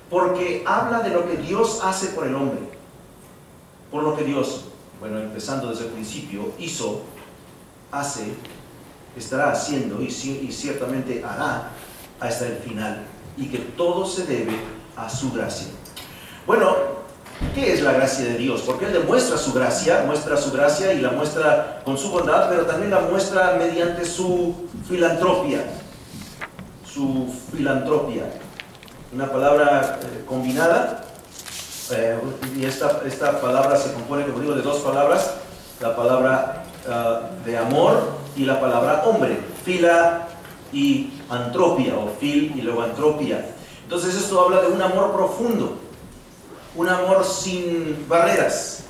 porque habla de lo que Dios hace por el hombre. Por lo que Dios, bueno, empezando desde el principio, hizo, hace, estará haciendo y ciertamente hará hasta el final, y que todo se debe a su gracia. Bueno, ¿qué es la gracia de Dios? Porque Él demuestra su gracia y la muestra con su bondad, pero también la muestra mediante su filantropía. Su filantropía. Una palabra combinada, y esta palabra se compone, como digo, de dos palabras, la palabra de amor y la palabra hombre, fila y antropia, o fil y luego antropia. Entonces esto habla de un amor profundo, un amor sin barreras,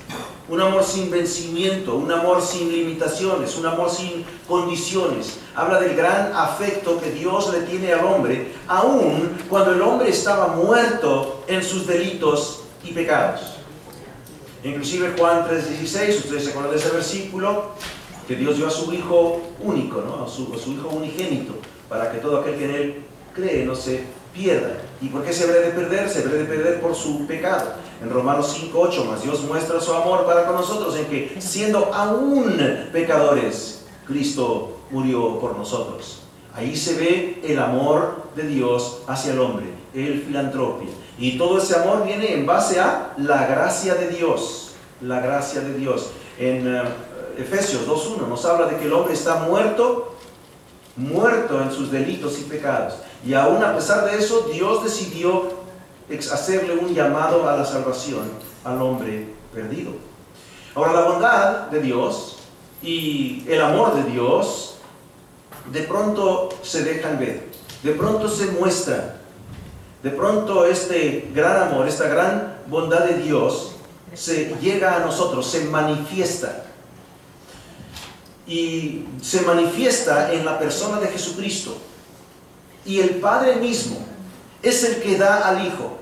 un amor sin vencimiento, un amor sin limitaciones, un amor sin condiciones. Habla del gran afecto que Dios le tiene al hombre, aun cuando el hombre estaba muerto en sus delitos y pecados. Inclusive Juan 3:16, ustedes se acuerdan de ese versículo, que Dios dio a su Hijo único, ¿no? a su Hijo unigénito, para que todo aquel que en Él cree no se pierda. ¿Y por qué se habrá de perder? Se habrá de perder por su pecado. En Romanos 5:8, más Dios muestra su amor para con nosotros en que, siendo aún pecadores, Cristo murió por nosotros. Ahí se ve el amor de Dios hacia el hombre, el filantropía. Y todo ese amor viene en base a la gracia de Dios. La gracia de Dios. En Efesios 2:1 nos habla de que el hombre está muerto en sus delitos y pecados. Y aún a pesar de eso, Dios decidió hacerle un llamado a la salvación al hombre perdido. Ahora, la bondad de Dios y el amor de Dios de pronto se dejan ver, de pronto se muestran, de pronto este gran amor, esta gran bondad de Dios se llega a nosotros, se manifiesta. Y se manifiesta en la persona de Jesucristo. Y el Padre mismo es el que da al Hijo.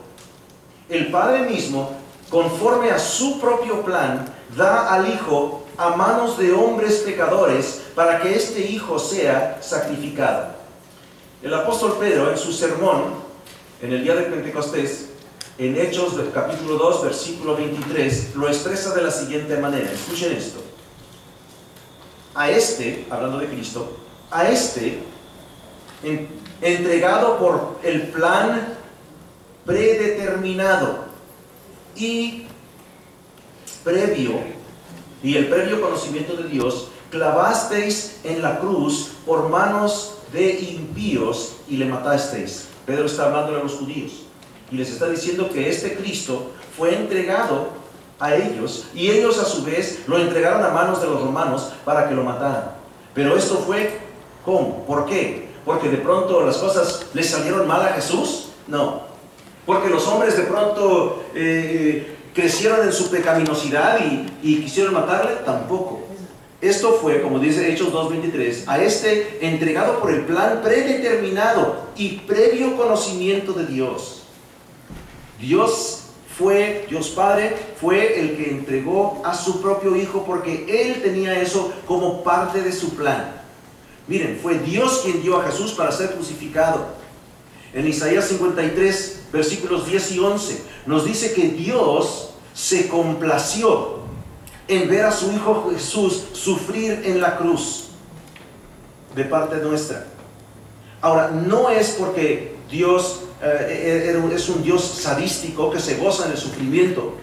El Padre mismo, conforme a su propio plan, da al Hijo a manos de hombres pecadores para que este Hijo sea sacrificado. El apóstol Pedro, en su sermón, en el día de Pentecostés, en Hechos del capítulo 2, versículo 23, lo expresa de la siguiente manera. Escuchen esto. A este, hablando de Cristo, a este, entregado por el plan predeterminado y el previo conocimiento de Dios, clavasteis en la cruz por manos de impíos y le matasteis. Pedro está hablando a los judíos y les está diciendo que este Cristo fue entregado a ellos, y ellos a su vez lo entregaron a manos de los romanos para que lo mataran. Pero esto fue, ¿cómo? ¿Por qué? ¿Porque de pronto las cosas le salieron mal a Jesús? No. ¿Porque los hombres de pronto crecieron en su pecaminosidad y quisieron matarle? Tampoco. Esto fue, como dice Hechos 2:23, a este entregado por el plan predeterminado y previo conocimiento de Dios. Dios Padre fue el que entregó a su propio Hijo porque Él tenía eso como parte de su plan. Miren, fue Dios quien dio a Jesús para ser crucificado. En Isaías 53, versículos 10 y 11, nos dice que Dios se complació en ver a su Hijo Jesús sufrir en la cruz de parte nuestra. Ahora, no es porque Dios es un Dios sadístico que se goza en el sufrimiento,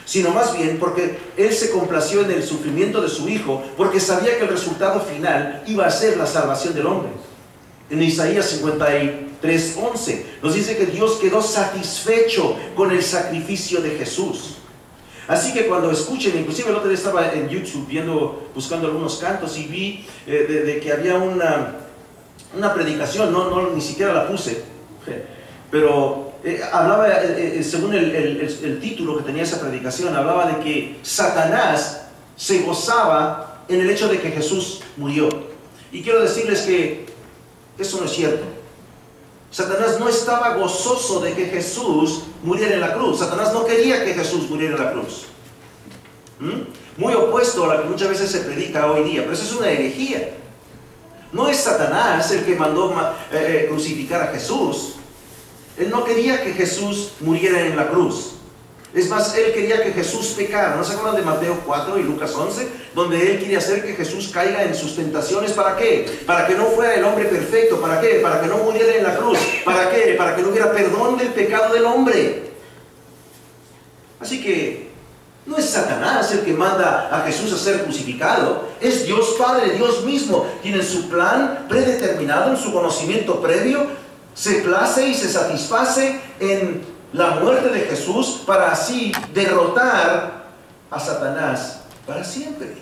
sino más bien porque Él se complació en el sufrimiento de su Hijo, porque sabía que el resultado final iba a ser la salvación del hombre. En Isaías 53:11 nos dice que Dios quedó satisfecho con el sacrificio de Jesús. Así que cuando escuchen, inclusive el otro día estaba en YouTube buscando algunos cantos y vi de que había una predicación, ni siquiera la puse, pero hablaba, según el título que tenía esa predicación, hablaba de que Satanás se gozaba en el hecho de que Jesús murió. Y quiero decirles que eso no es cierto. Satanás no estaba gozoso de que Jesús muriera en la cruz. Satanás no quería que Jesús muriera en la cruz. Muy opuesto a lo que muchas veces se predica hoy día, pero eso es una herejía. No es Satanás el que mandó crucificar a Jesús. Él no quería que Jesús muriera en la cruz. Es más, Él quería que Jesús pecara. ¿No se acuerdan de Mateo 4 y Lucas 11? Donde Él quiere hacer que Jesús caiga en sus tentaciones. ¿Para qué? Para que no fuera el hombre perfecto. ¿Para qué? Para que no muriera en la cruz. ¿Para qué? Para que no hubiera perdón del pecado del hombre. Así que no es Satanás el que manda a Jesús a ser crucificado. Es Dios Padre, Dios mismo, quien en su plan predeterminado, en su conocimiento previo, se place y se satisface en la muerte de Jesús para así derrotar a Satanás para siempre.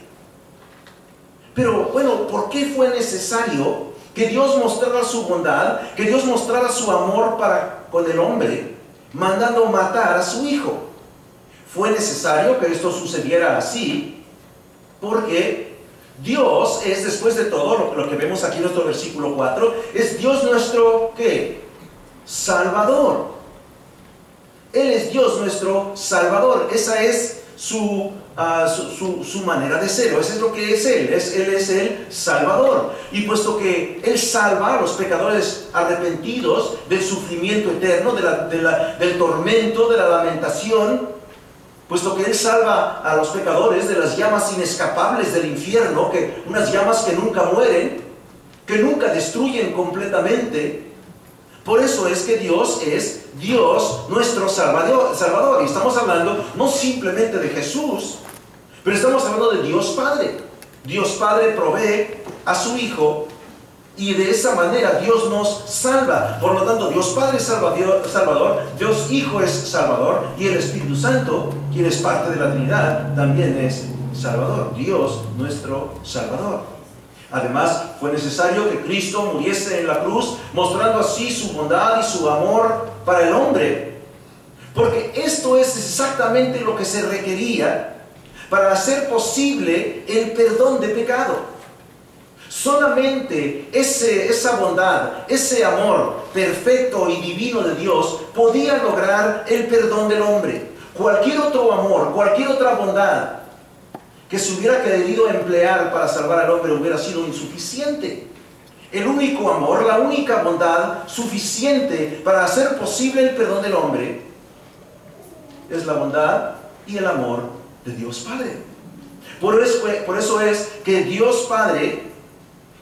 Pero bueno, ¿por qué fue necesario que Dios mostrara su bondad, que Dios mostrara su amor para con el hombre, mandando matar a su hijo? Fue necesario que esto sucediera así porque Dios es, después de todo, lo que vemos aquí en nuestro versículo 4, es Dios nuestro, ¿qué? Salvador. Él es Dios nuestro Salvador. Esa es su manera de ser. Eso es lo que es Él. Él es el Salvador. Y puesto que Él salva a los pecadores arrepentidos del sufrimiento eterno, del tormento, de la lamentación, puesto que Él salva a los pecadores de las llamas inescapables del infierno, unas llamas que nunca mueren, que nunca destruyen completamente. Por eso es que Dios es Dios nuestro Salvador. Y estamos hablando no simplemente de Jesús, pero estamos hablando de Dios Padre. Dios Padre provee a su Hijo y de esa manera Dios nos salva. Por lo tanto, Dios Padre es Salvador, Dios Hijo es Salvador y el Espíritu Santo, quien es parte de la Trinidad, también es Salvador. Dios nuestro Salvador. Además, fue necesario que Cristo muriese en la cruz, mostrando así su bondad y su amor para el hombre. Porque esto es exactamente lo que se requería para hacer posible el perdón de pecado. Solamente esa bondad, ese amor perfecto y divino de Dios podía lograr el perdón del hombre. Cualquier otro amor, cualquier otra bondad que se hubiera querido emplear para salvar al hombre hubiera sido insuficiente. El único amor, la única bondad suficiente para hacer posible el perdón del hombre es la bondad y el amor de Dios Padre. Por eso es que Dios Padre,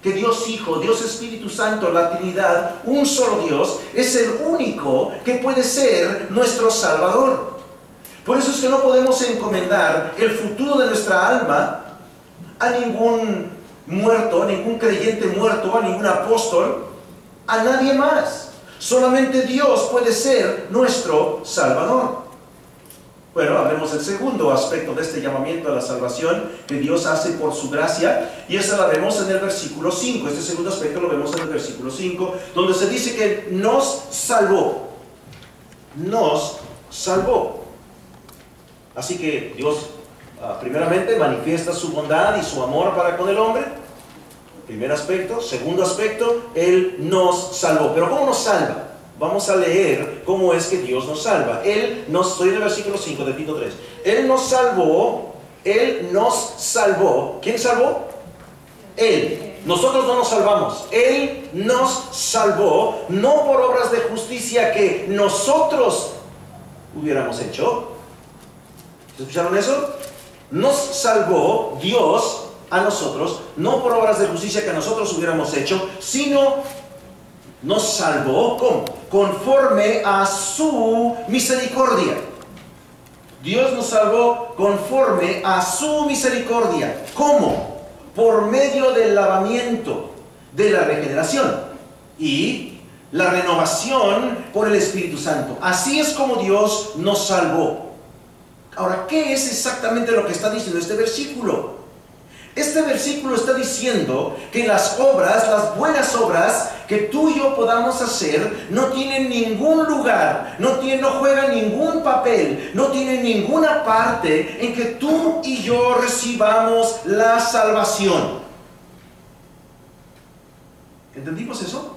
que Dios Hijo, Dios Espíritu Santo, la Trinidad, un solo Dios, es el único que puede ser nuestro Salvador. Por eso es que no podemos encomendar el futuro de nuestra alma a ningún muerto, a ningún creyente muerto, a ningún apóstol, a nadie más. Solamente Dios puede ser nuestro Salvador. Bueno, hablemos del segundo aspecto de este llamamiento a la salvación que Dios hace por su gracia, y esa la vemos en el versículo 5. Este segundo aspecto lo vemos en el versículo 5, donde se dice que nos salvó. Nos salvó. Así que Dios primeramente manifiesta su bondad y su amor para con el hombre. Primer aspecto. Segundo aspecto, Él nos salvó. Pero ¿cómo nos salva? Vamos a leer cómo es que Dios nos salva. Estoy en el versículo 5 de Tito 3. Él nos salvó. ¿Quién salvó? Él. Nosotros no nos salvamos. Él nos salvó, no por obras de justicia que nosotros hubiéramos hecho. ¿Escucharon eso? Nos salvó Dios a nosotros, no por obras de justicia que nosotros hubiéramos hecho, sino nos salvó, ¿cómo? Conforme a su misericordia. Dios nos salvó conforme a su misericordia. ¿Cómo? Por medio del lavamiento de la regeneración y la renovación por el Espíritu Santo. Así es como Dios nos salvó. Ahora, ¿qué es exactamente lo que está diciendo este versículo? Este versículo está diciendo que las obras, las buenas obras que tú y yo podamos hacer no tienen ningún lugar, no juegan ningún papel, no tienen ninguna parte en que tú y yo recibamos la salvación. ¿Entendimos eso?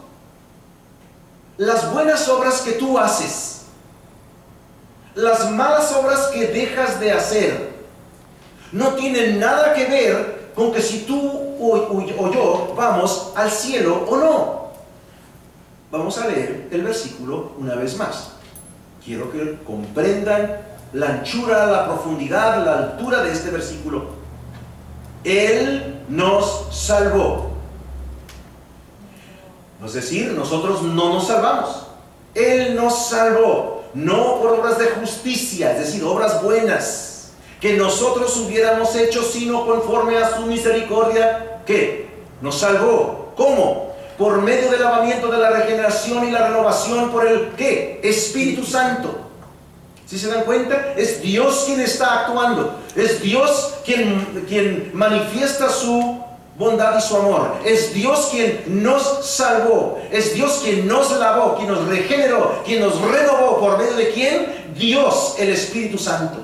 Las buenas obras que tú haces, las malas obras que dejas de hacer, no tienen nada que ver con que si tú o yo vamos al cielo o no. Vamos a leer el versículo una vez más. Quiero que comprendan la anchura, la profundidad, la altura de este versículo. Él nos salvó. Es decir, nosotros no nos salvamos. Él nos salvó, no por obras de justicia, es decir, obras buenas que nosotros hubiéramos hecho, sino conforme a su misericordia. ¿Qué? Nos salvó. ¿Cómo? Por medio del lavamiento de la regeneración y la renovación por el ¿qué? Espíritu Santo. ¿Sí se dan cuenta? Es Dios quien está actuando. Es Dios quien manifiesta su bondad y su amor. Es Dios quien nos salvó. Es Dios quien nos lavó, quien nos regeneró, quien nos renovó. ¿Por medio de quién? Dios, el Espíritu Santo.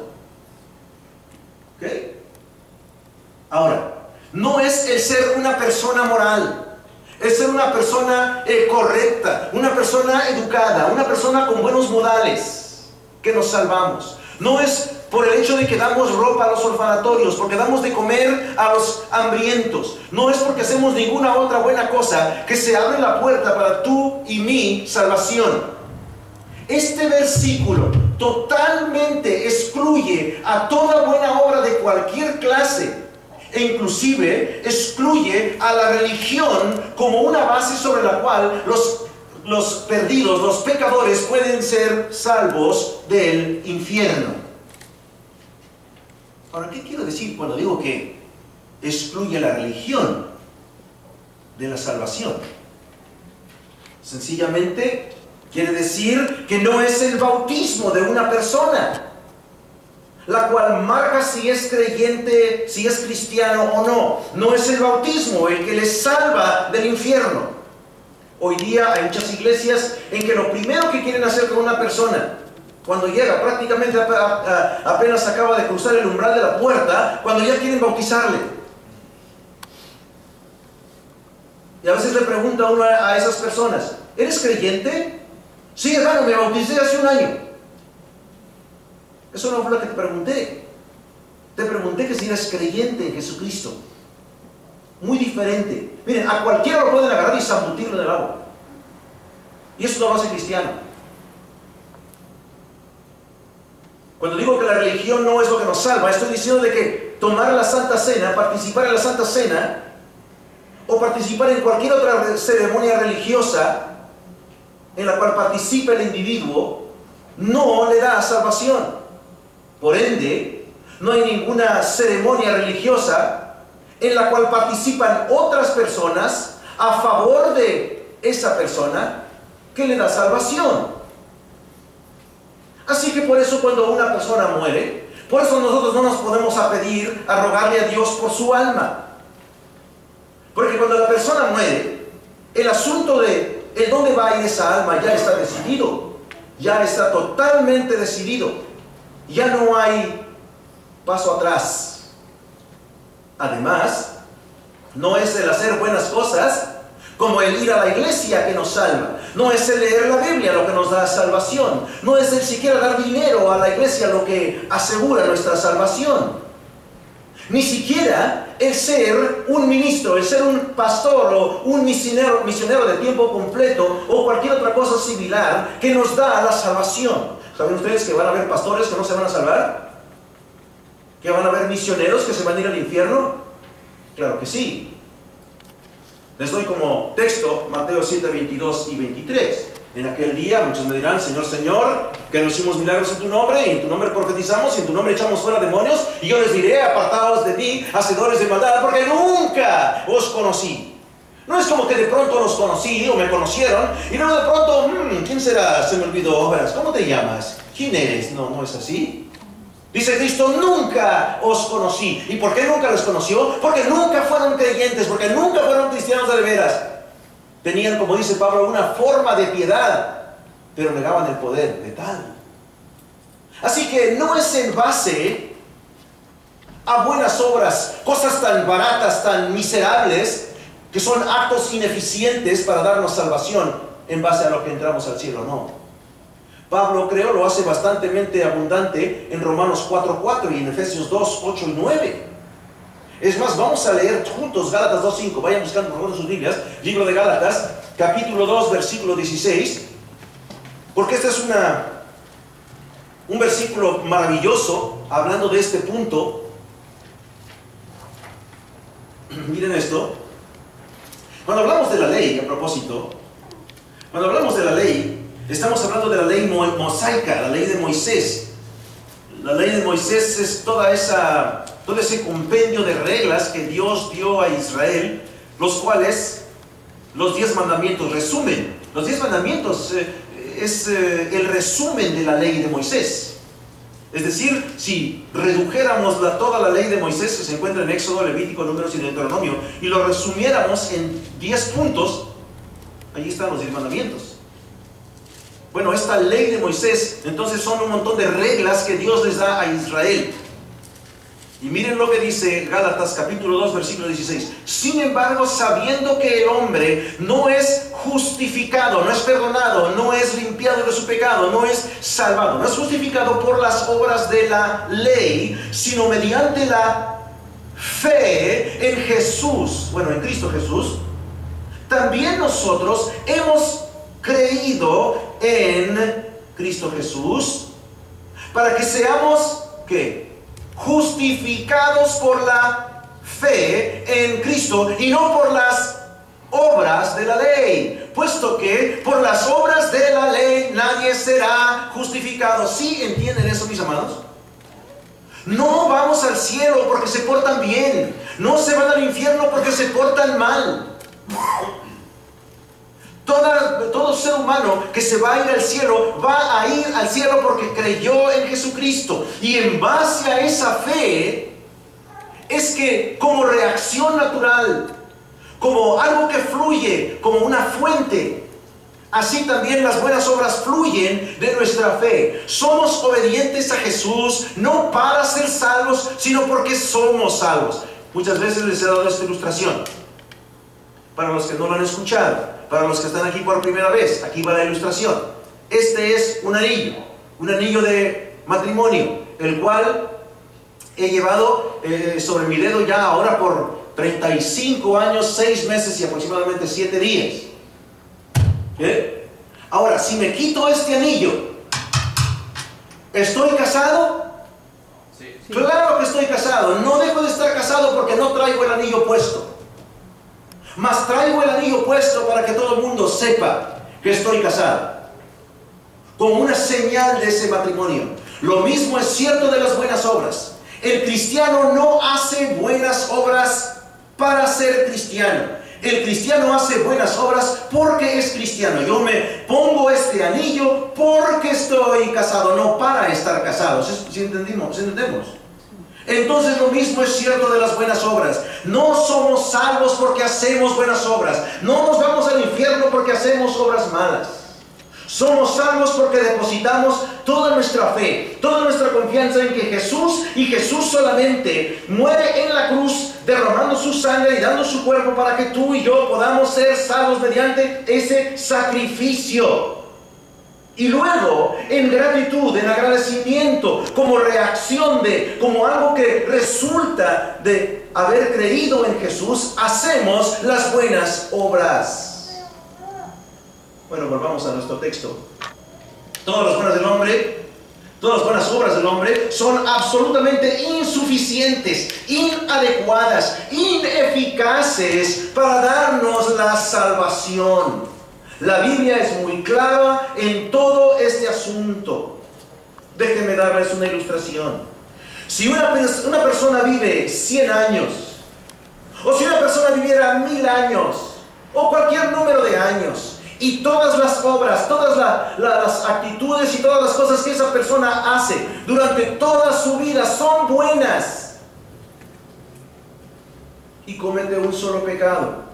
¿Ok? Ahora, no es el ser una persona moral. Es ser una persona correcta, una persona educada, una persona con buenos modales que nos salvamos. No es por el hecho de que damos ropa a los orfanatorios, porque damos de comer a los hambrientos. No es porque hacemos ninguna otra buena cosa que se abre la puerta para tu y mi salvación. Este versículo totalmente excluye a toda buena obra de cualquier clase. E inclusive excluye a la religión como una base sobre la cual los perdidos, los pecadores pueden ser salvos del infierno. Ahora, ¿qué quiero decir cuando digo que excluye la religión de la salvación? Sencillamente quiere decir que no es el bautismo de una persona la cual marca si es creyente, si es cristiano o no. No es el bautismo el que les salva del infierno. Hoy día hay muchas iglesias en que lo primero que quieren hacer con una persona, cuando llega, prácticamente apenas acaba de cruzar el umbral de la puerta, cuando ya quieren bautizarle. Y a veces le pregunta uno a esas personas: ¿eres creyente? Sí, hermano, me bauticé hace un año. Eso no fue lo que te pregunté. Te pregunté que si eres creyente en Jesucristo. Muy diferente. Miren, a cualquiera lo pueden agarrar y zambutirlo en el agua. Y eso no lo hace cristiano. Cuando digo que la religión no es lo que nos salva, estoy diciendo de que tomar la Santa Cena, participar en la Santa Cena, o participar en cualquier otra ceremonia religiosa en la cual participe el individuo, no le da salvación. Por ende, no hay ninguna ceremonia religiosa en la cual participan otras personas a favor de esa persona que le da salvación. Así que por eso cuando una persona muere, por eso nosotros no nos podemos a rogarle a Dios por su alma. Porque cuando la persona muere, el asunto de el dónde va a ir esa alma ya está decidido. Ya está totalmente decidido. Ya no hay paso atrás. Además, no es el hacer buenas cosas como el ir a la iglesia que nos salva. No es el leer la Biblia lo que nos da salvación. No es el siquiera dar dinero a la iglesia lo que asegura nuestra salvación. Ni siquiera el ser un ministro, el ser un pastor o un misionero de tiempo completo o cualquier otra cosa similar que nos da la salvación. ¿Saben ustedes que van a haber pastores que no se van a salvar? ¿Que van a haber misioneros que se van a ir al infierno? Claro que sí. Les doy como texto Mateo 7, 22 y 23. En aquel día muchos me dirán: Señor, Señor, que nos hicimos milagros en tu nombre, y en tu nombre profetizamos, y en tu nombre echamos fuera demonios, y yo les diré: apartaos de mí, hacedores de maldad, porque nunca os conocí. No es como que de pronto los conocí o me conocieron, y luego de pronto, ¿quién será? Se me olvidó. ¿Cómo te llamas? ¿Quién eres? No, no es así. Dice Cristo: nunca os conocí. ¿Y por qué nunca los conoció? Porque nunca fueron creyentes, porque nunca fueron cristianos de veras. Tenían, como dice Pablo, una forma de piedad, pero negaban el poder de tal. Así que no es en base a buenas obras, cosas tan baratas, tan miserables, que son actos ineficientes para darnos salvación en base a lo que entramos al cielo, no. Pablo, creo, lo hace bastante abundante en Romanos 4:4 y en Efesios 2:8 y 9. Es más, vamos a leer juntos Gálatas 2:5. Vayan buscando por favor sus Biblias, libro de Gálatas. capítulo 2, versículo 16, porque este es un versículo maravilloso hablando de este punto. Miren esto. Cuando hablamos de la ley, a propósito, cuando hablamos de la ley, estamos hablando de la ley mosaica, la ley de Moisés. La ley de Moisés es todo ese compendio de reglas que Dios dio a Israel, los cuales los 10 mandamientos resumen. Los 10 mandamientos es el resumen de la ley de Moisés. Es decir, si redujéramos toda la ley de Moisés que se encuentra en Éxodo, Levítico, Números y Deuteronomio, y lo resumiéramos en 10 puntos, allí están los 10 mandamientos. Bueno, esta ley de Moisés, entonces son un montón de reglas que Dios les da a Israel. Y miren lo que dice Gálatas capítulo 2, versículo 16. Sin embargo, sabiendo que el hombre no es justificado, no es perdonado, no es limpiado de su pecado, no es salvado, no es justificado por las obras de la ley, sino mediante la fe en Jesús, bueno, en Cristo Jesús, también nosotros hemos creído en Cristo Jesús para que seamos, ¿qué? Justificados por la fe en Cristo y no por las obras de la ley, puesto que por las obras de la ley nadie será justificado. ¿Sí entienden eso, mis amados? No vamos al cielo porque se portan bien, no se van al infierno porque se portan mal. Todo ser humano que se va a ir al cielo, va a ir al cielo porque creyó en Jesucristo. Y en base a esa fe, es que como reacción natural, como algo que fluye, como una fuente, así también las buenas obras fluyen de nuestra fe. Somos obedientes a Jesús, no para ser salvos, sino porque somos salvos. Muchas veces les he dado esta ilustración. Para los que no lo han escuchado, para los que están aquí por primera vez, aquí va la ilustración. Este es un anillo de matrimonio, el cual he llevado sobre mi dedo ya ahora por 35 años, 6 meses y aproximadamente 7 días. ¿Eh? Ahora, si me quito este anillo, ¿estoy casado? Sí. Claro que estoy casado. No dejo de estar casado porque no traigo el anillo puesto. Mas traigo el anillo puesto para que todo el mundo sepa que estoy casado, como una señal de ese matrimonio. Lo mismo es cierto de las buenas obras. El cristiano no hace buenas obras para ser cristiano. El cristiano hace buenas obras porque es cristiano. Yo me pongo este anillo porque estoy casado, no para estar casado. ¿Sí entendemos? Entonces lo mismo es cierto de las buenas obras. No somos salvos porque hacemos buenas obras. No nos vamos al infierno porque hacemos obras malas. Somos salvos porque depositamos toda nuestra fe, toda nuestra confianza en que Jesús y Jesús solamente muere en la cruz, derramando su sangre y dando su cuerpo para que tú y yo podamos ser salvos mediante ese sacrificio. Y luego, en gratitud, en agradecimiento, como reacción como algo que resulta de haber creído en Jesús, hacemos las buenas obras. Bueno, volvamos a nuestro texto. Todas las buenas obras del hombre son absolutamente insuficientes, inadecuadas, ineficaces para darnos la salvación. La Biblia es muy clara en todo este asunto. Déjenme darles una ilustración. Si una persona vive 100 años, o si una persona viviera 1000 años, o cualquier número de años, y todas las obras, todas las actitudes y todas las cosas que esa persona hace durante toda su vida son buenas, y comete un solo pecado,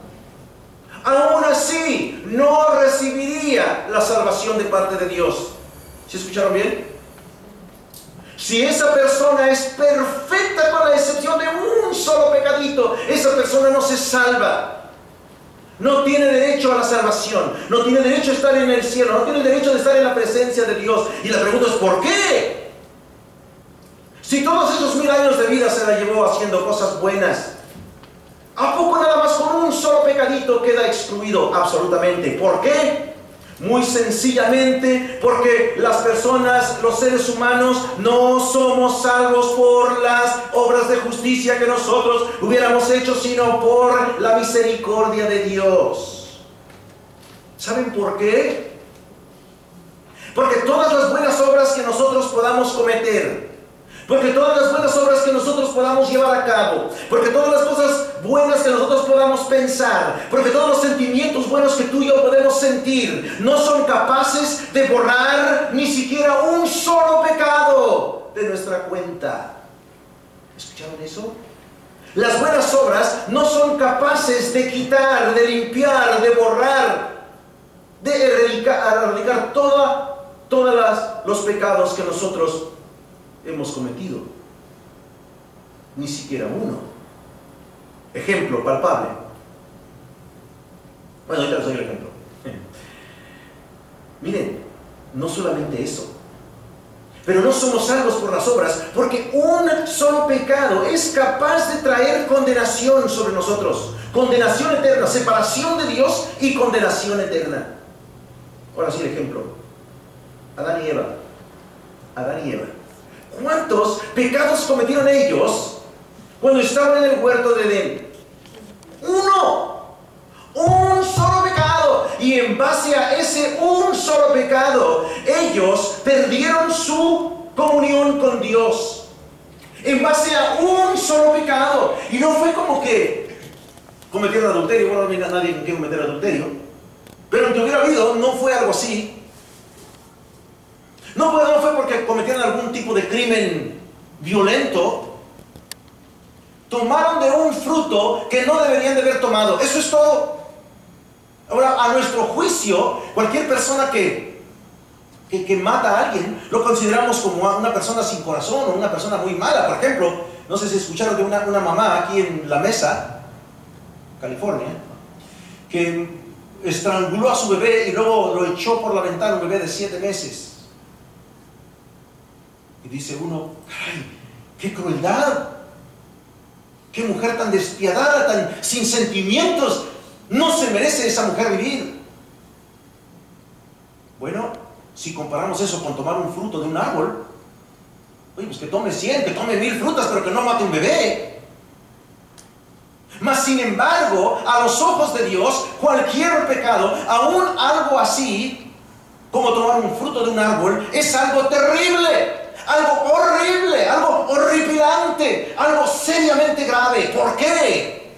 aún así no recibiría la salvación de parte de Dios. ¿Sí escucharon bien? Si esa persona es perfecta con la excepción de un solo pecadito, esa persona no se salva. No tiene derecho a la salvación, no tiene derecho a estar en el cielo, no tiene derecho de estar en la presencia de Dios. Y la pregunta es ¿por qué? Si todos esos 1000 años de vida se la llevó haciendo cosas buenas, ¿A poco nada más con un solo pecadito queda excluido? Absolutamente. ¿Por qué? Muy sencillamente porque las personas, los seres humanos, no somos salvos por las obras de justicia que nosotros hubiéramos hecho, sino por la misericordia de Dios. ¿Saben por qué? Porque todas las buenas obras que nosotros podamos cometer, porque todas las buenas obras que nosotros podamos llevar a cabo, porque todas las cosas buenas que nosotros podamos pensar, porque todos los sentimientos buenos que tú y yo podemos sentir, no son capaces de borrar ni siquiera un solo pecado de nuestra cuenta. ¿Escucharon eso? Las buenas obras no son capaces de quitar, de limpiar, de borrar, de erradicar todos los pecados que nosotros hemos cometido. Ni siquiera uno. Ejemplo palpable. Bueno, ahorita les doy el ejemplo. Miren, no solamente eso, pero no somos salvos por las obras, porque un solo pecado es capaz de traer condenación sobre nosotros. Condenación eterna, separación de Dios y condenación eterna. Ahora sí el ejemplo. Adán y Eva. Adán y Eva. ¿Cuántos pecados cometieron ellos cuando estaban en el huerto de Edén? Uno. Un solo pecado. Y en base a ese un solo pecado, ellos perdieron su comunión con Dios. En base a un solo pecado. Y no fue como que cometieron adulterio. Bueno, no hay nadie que cometer adulterio. Pero aunque hubiera habido, no fue algo así. No fue porque cometieron algún tipo de crimen violento. Tomaron de un fruto que no deberían de haber tomado. Eso es todo. Ahora, a nuestro juicio, cualquier persona que mata a alguien, lo consideramos como una persona sin corazón o una persona muy mala. Por ejemplo, no sé si escucharon de una mamá aquí en La Mesa, California, que estranguló a su bebé y luego lo echó por la ventana, un bebé de 7 meses. Y dice uno, ¡caray, qué crueldad! ¡Qué mujer tan despiadada, tan sin sentimientos! No se merece esa mujer vivir. Bueno, si comparamos eso con tomar un fruto de un árbol, oye, pues que tome 100, que tome 1000 frutas, pero que no mate un bebé. Mas sin embargo, a los ojos de Dios, cualquier pecado, aún algo así, como tomar un fruto de un árbol, es algo terrible. Algo horrible, algo horripilante, algo seriamente grave. ¿Por qué?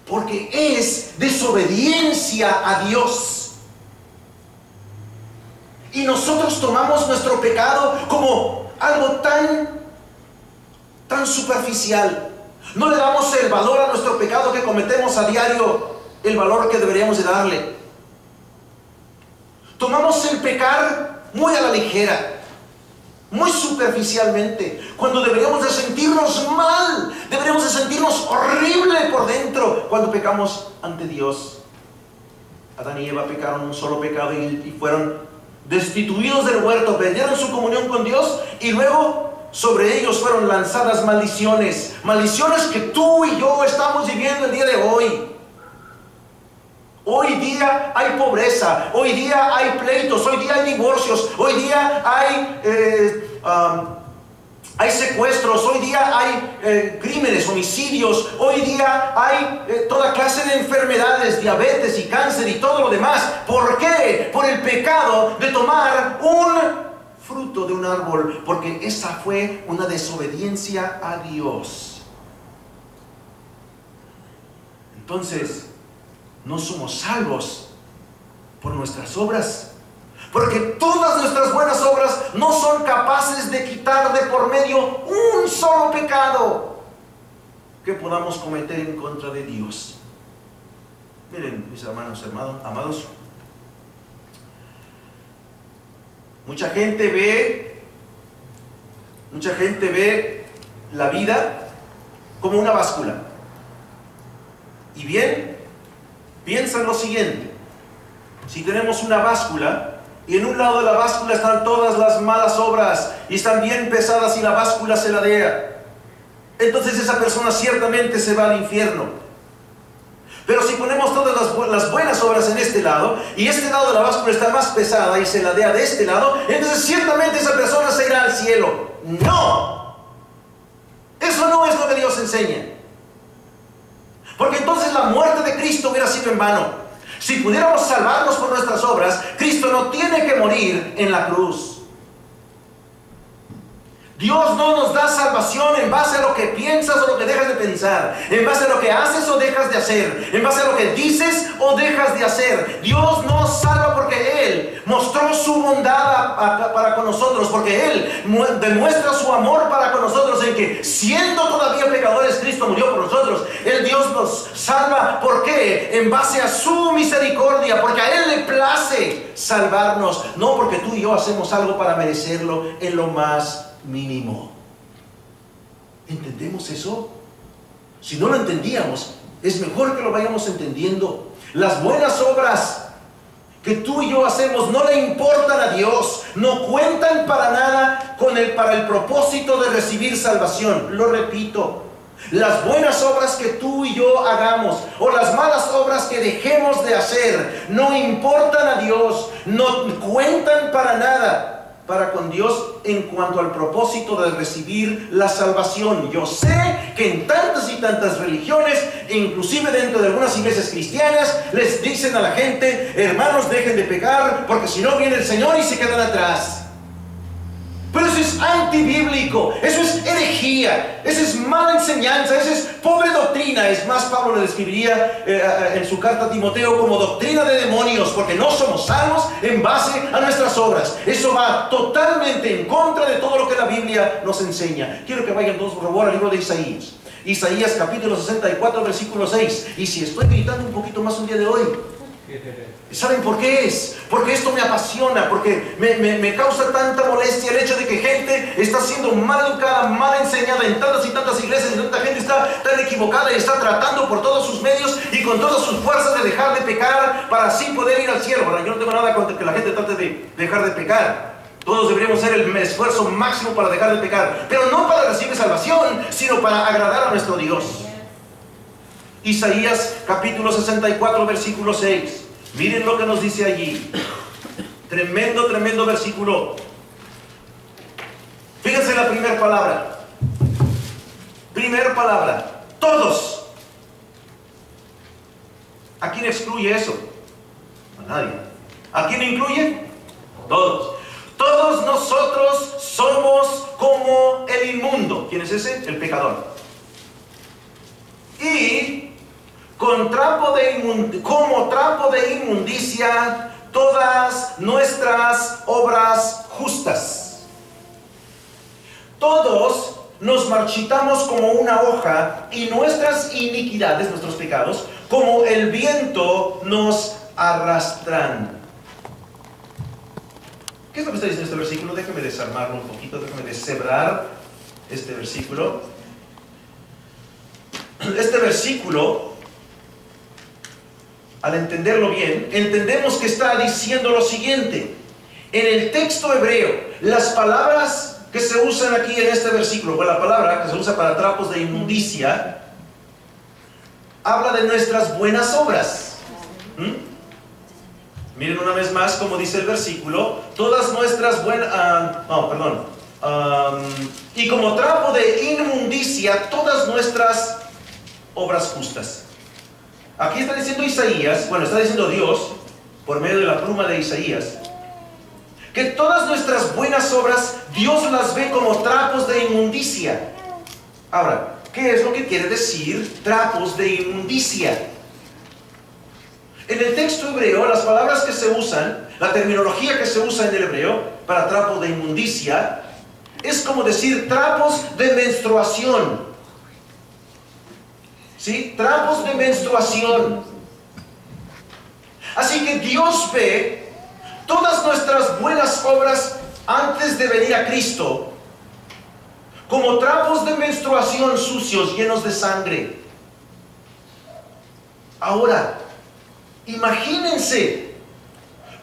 Porque es desobediencia a Dios. Y nosotros tomamos nuestro pecado como algo tan superficial. No le damos el valor a nuestro pecado que cometemos a diario, el valor que deberíamos de darle. Tomamos el pecar muy a la ligera, muy superficialmente, cuando deberíamos de sentirnos mal, deberíamos de sentirnos horrible por dentro cuando pecamos ante Dios. Adán y Eva pecaron un solo pecado y fueron destituidos del huerto, perdieron su comunión con Dios y luego sobre ellos fueron lanzadas maldiciones, maldiciones que tú y yo estamos viviendo el día de hoy. Hoy día hay pobreza, hoy día hay pleitos, hoy día hay divorcios, hoy día hay secuestros, hoy día hay crímenes, homicidios, hoy día hay toda clase de enfermedades, diabetes y cáncer y todo lo demás. ¿Por qué? Por el pecado de tomar un fruto de un árbol, porque esa fue una desobediencia a Dios. Entonces, no somos salvos por nuestras obras, porque todas nuestras buenas obras no son capaces de quitar de por medio un solo pecado que podamos cometer en contra de Dios. Miren, mis hermanos, amados, mucha gente ve la vida como una báscula. Y bien, piensa en lo siguiente: si tenemos una báscula y en un lado de la báscula están todas las malas obras y están bien pesadas y la báscula se ladea, entonces esa persona ciertamente se va al infierno. Pero si ponemos todas las buenas obras en este lado, y este lado de la báscula está más pesada y se ladea de este lado, entonces ciertamente esa persona se irá al cielo. ¡No! Eso no es lo que Dios enseña. Porque entonces la muerte de Cristo hubiera sido en vano. Si pudiéramos salvarnos por nuestras obras, Cristo no tiene que morir en la cruz. Dios no nos da salvación en base a lo que piensas o lo que dejas de pensar, en base a lo que haces o dejas de hacer, en base a lo que dices o dejas de hacer. Dios nos salva porque Él mostró su bondad para con nosotros, porque Él demuestra su amor para con nosotros en que, siendo todavía pecadores, Cristo murió por nosotros. Dios nos salva, ¿por qué? En base a su misericordia, porque a Él le place salvarnos, no porque tú y yo hacemos algo para merecerlo en lo más mínimo. ¿Entendemos eso? Si no lo entendíamos, es mejor que lo vayamos entendiendo. Las buenas obras que tú y yo hacemos no le importan a Dios, no cuentan para nada para el propósito de recibir salvación. Lo repito, las buenas obras que tú y yo hagamos o las malas obras que dejemos de hacer no importan a Dios, no cuentan para nada para con Dios en cuanto al propósito de recibir la salvación. Yo sé que en tantas y tantas religiones, e inclusive dentro de algunas iglesias cristianas, les dicen a la gente: hermanos, dejen de pecar, porque si no viene el Señor y se quedan atrás. Pero eso es antibíblico, eso es herejía, eso es mala enseñanza, eso es pobre doctrina. Es más, Pablo le describiría en su carta a Timoteo como doctrina de demonios, porque no somos salvos en base a nuestras obras. Eso va totalmente en contra de todo lo que la Biblia nos enseña. Quiero que vayan todos por favor al libro de Isaías. Isaías capítulo 64 versículo 6. Y si estoy gritando un poquito más un día de hoy, ¿saben por qué es? Porque esto me apasiona, porque me causa tanta molestia el hecho de que gente está siendo mal educada, mal enseñada en tantas y tantas iglesias, y tanta gente está tan equivocada y está tratando por todos sus medios y con todas sus fuerzas de dejar de pecar para así poder ir al cielo. Bueno, yo no tengo nada contra que la gente trate de dejar de pecar. Todos deberíamos hacer el esfuerzo máximo para dejar de pecar, pero no para recibir salvación, sino para agradar a nuestro Dios. Isaías capítulo 64 versículo 6. Miren lo que nos dice allí. Tremendo, tremendo versículo. Fíjense la primera palabra. Primera palabra. Todos. ¿A quién excluye eso? A nadie. ¿A quién incluye? Todos. Todos nosotros somos como el inmundo. ¿Quién es ese? El pecador. Y como trapo de inmundicia todas nuestras obras justas. Todos nos marchitamos como una hoja, y nuestras iniquidades, nuestros pecados, como el viento nos arrastran. ¿Qué es lo que está diciendo este versículo? Déjame desarmarlo un poquito, déjame deshebrar este versículo. Este versículo, al entenderlo bien, entendemos que está diciendo lo siguiente. En el texto hebreo, las palabras que se usan aquí en este versículo, o la palabra que se usa para trapos de inmundicia, habla de nuestras buenas obras. Miren una vez más como dice el versículo: todas nuestras buenas... y como trapo de inmundicia todas nuestras obras justas. Aquí está diciendo Isaías, bueno, está diciendo Dios, por medio de la pluma de Isaías, que todas nuestras buenas obras Dios las ve como trapos de inmundicia. Ahora, ¿qué es lo que quiere decir trapos de inmundicia? En el texto hebreo, las palabras que se usan, la terminología que se usa en el hebreo para trapo de inmundicia, es como decir trapos de menstruación. ¿Sí? Trapos de menstruación. Así que Dios ve todas nuestras buenas obras antes de venir a Cristo como trapos de menstruación sucios, llenos de sangre. Ahora, imagínense,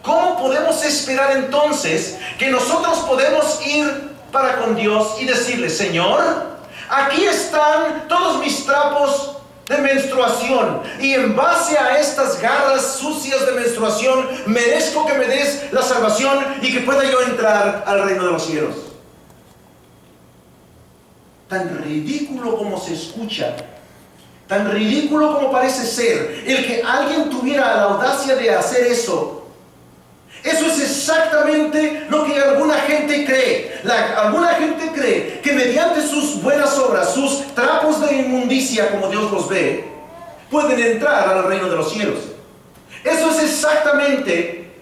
¿cómo podemos esperar entonces que nosotros podemos ir para con Dios y decirle: Señor, Aquí están todos mis trapos de menstruación, y en base a estas garras sucias de menstruación merezco que me des la salvación y que pueda yo entrar al reino de los cielos. Tan ridículo como se escucha, tan ridículo como parece ser el que alguien tuviera la audacia de hacer eso. Eso es exactamente lo que alguna gente cree. Alguna gente cree que mediante sus buenas obras, sus trapos de inmundicia, como Dios los ve, pueden entrar al reino de los cielos. Eso es exactamente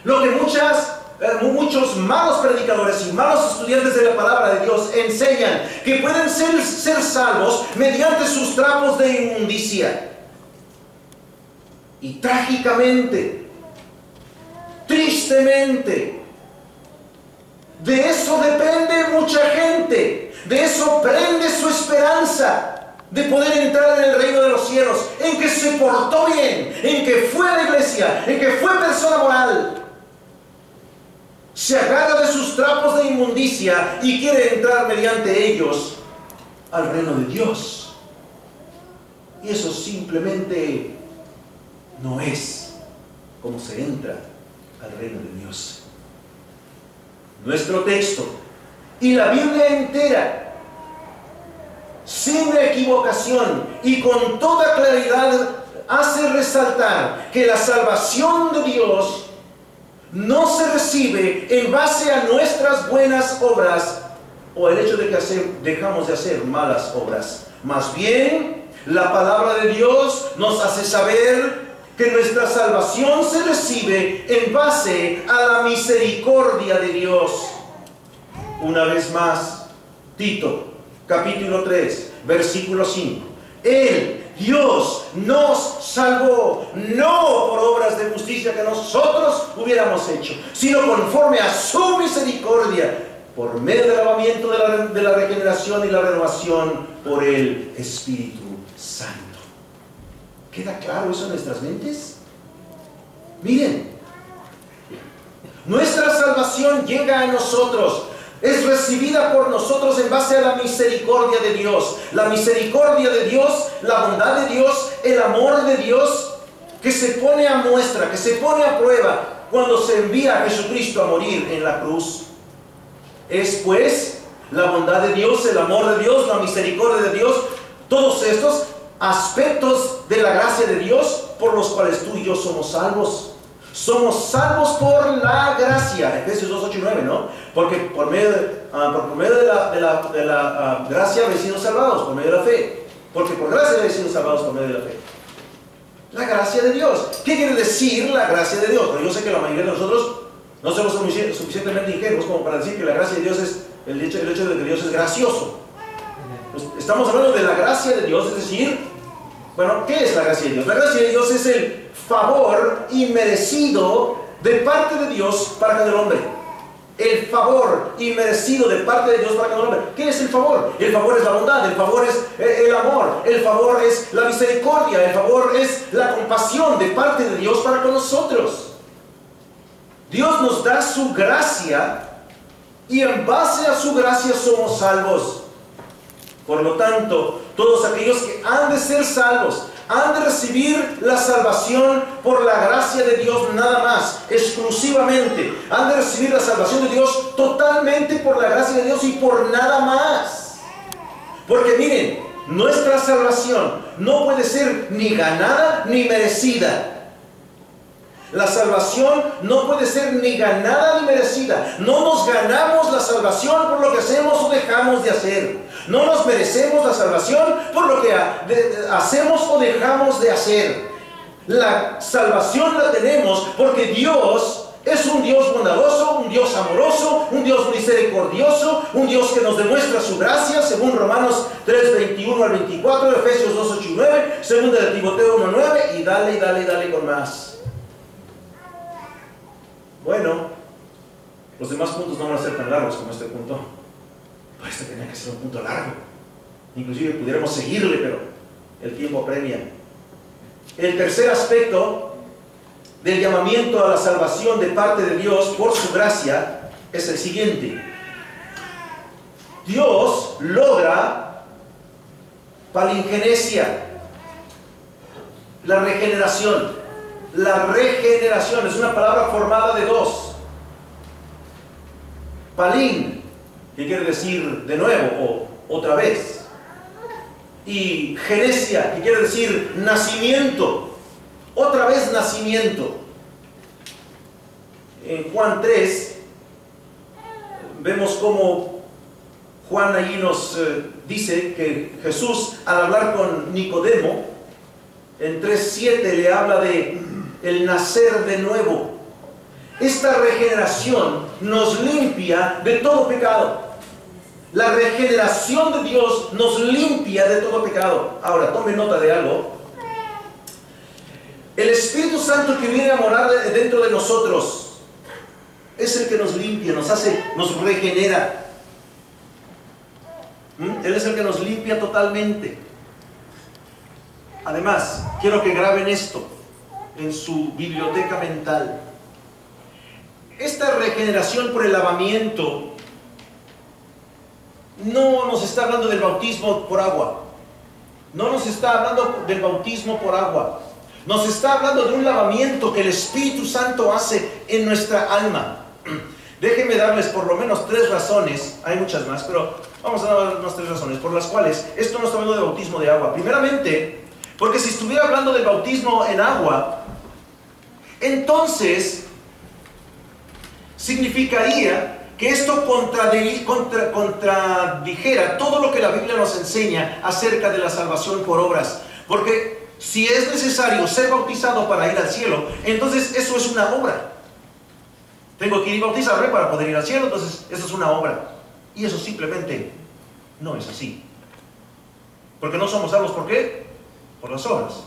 lo que muchos malos predicadores y malos estudiantes de la palabra de Dios enseñan, que pueden ser salvos mediante sus trapos de inmundicia. Y trágicamente, tristemente, de eso depende mucha gente. De eso prende su esperanza de poder entrar en el reino de los cielos, en que se portó bien, en que fue a la iglesia, en que fue persona moral. Se agarra de sus trapos de inmundicia y quiere entrar mediante ellos al reino de Dios. Y eso simplemente no es como se entra al reino de Dios. Nuestro texto y la Biblia entera, sin equivocación y con toda claridad, hace resaltar que la salvación de Dios no se recibe en base a nuestras buenas obras o el hecho de que dejamos de hacer malas obras. Más bien, la palabra de Dios nos hace saber que nuestra salvación se recibe en base a la misericordia de Dios. Una vez más, Tito, capítulo 3, versículo 5. Él, Dios, nos salvó, no por obras de justicia que nosotros hubiéramos hecho, sino conforme a su misericordia, por medio del lavamiento de la regeneración y la renovación por el Espíritu Santo. ¿Queda claro eso en nuestras mentes? Miren, nuestra salvación llega a nosotros, es recibida por nosotros en base a la misericordia de Dios. La misericordia de Dios, la bondad de Dios, el amor de Dios, que se pone a muestra, que se pone a prueba cuando se envía a Jesucristo a morir en la cruz. Es pues la bondad de Dios, el amor de Dios, la misericordia de Dios, todos estos aspectos de la gracia de Dios por los cuales tú y yo somos salvos. Somos salvos por la gracia, Efesios 2, 8 y 9, ¿no? Porque por medio de la gracia habéis sido salvados, por medio de la fe. Porque por gracia habéis sido salvados por medio de la fe. La gracia de Dios. ¿Qué quiere decir la gracia de Dios? Pero yo sé que la mayoría de nosotros no somos suficientemente ingenuos como para decir que la gracia de Dios es el hecho de que Dios es gracioso. Estamos hablando de la gracia de Dios, es decir, bueno, ¿qué es la gracia de Dios? La gracia de Dios es el favor inmerecido de parte de Dios para con el hombre. El favor inmerecido de parte de Dios para con el hombre. ¿Qué es el favor? El favor es la bondad, el favor es el amor, el favor es la misericordia, el favor es la compasión de parte de Dios para con nosotros. Dios nos da su gracia y en base a su gracia somos salvos. Por lo tanto, todos aquellos que han de ser salvos, han de recibir la salvación por la gracia de Dios nada más, exclusivamente. Han de recibir la salvación de Dios totalmente por la gracia de Dios y por nada más. Porque miren, nuestra salvación no puede ser ni ganada ni merecida. La salvación no puede ser ni ganada ni merecida. No nos ganamos la salvación por lo que hacemos o dejamos de hacer. No nos merecemos la salvación por lo que hacemos o dejamos de hacer. La salvación la tenemos porque Dios es un Dios bondadoso, un Dios amoroso, un Dios misericordioso, un Dios que nos demuestra su gracia, según Romanos 3, 21 al 24, Efesios 2, 8 y 9, según de Timoteo 1, 9, y dale con más. Bueno, los demás puntos no van a ser tan largos como este punto. Pues este tenía que ser un punto largo. Inclusive pudiéramos seguirle, pero el tiempo apremia. El tercer aspecto del llamamiento a la salvación de parte de Dios por su gracia es el siguiente. Dios logra palingenesia, la regeneración. La regeneración es una palabra formada de dos. Palín, que quiere decir de nuevo o otra vez. Y genesia, que quiere decir nacimiento. Otra vez nacimiento. En Juan 3 vemos cómo Juan allí nos dice que Jesús, al hablar con Nicodemo, en 3:7 le habla de el nacer de nuevo. Esta regeneración nos limpia de todo pecado. La regeneración de Dios nos limpia de todo pecado. Ahora, tome nota de algo. El Espíritu Santo que viene a morar dentro de nosotros es el que nos limpia, nos regenera. Él es el que nos limpia totalmente. Además, quiero que graben esto en su biblioteca mental. Esta regeneración por el lavamiento no nos está hablando del bautismo por agua. No nos está hablando del bautismo por agua. Nos está hablando de un lavamiento que el Espíritu Santo hace en nuestra alma. Déjenme darles por lo menos 3 razones, hay muchas más, pero vamos a dar unas 3 razones por las cuales esto no está hablando de bautismo de agua. Primeramente, porque si estuviera hablando del bautismo en agua, entonces significaría que esto contradijera todo lo que la Biblia nos enseña acerca de la salvación por obras. Porque si es necesario ser bautizado para ir al cielo, entonces eso es una obra. Tengo que ir a bautizarme para poder ir al cielo, entonces eso es una obra. Y eso simplemente no es así. Porque no somos salvos, ¿por qué? Por las obras.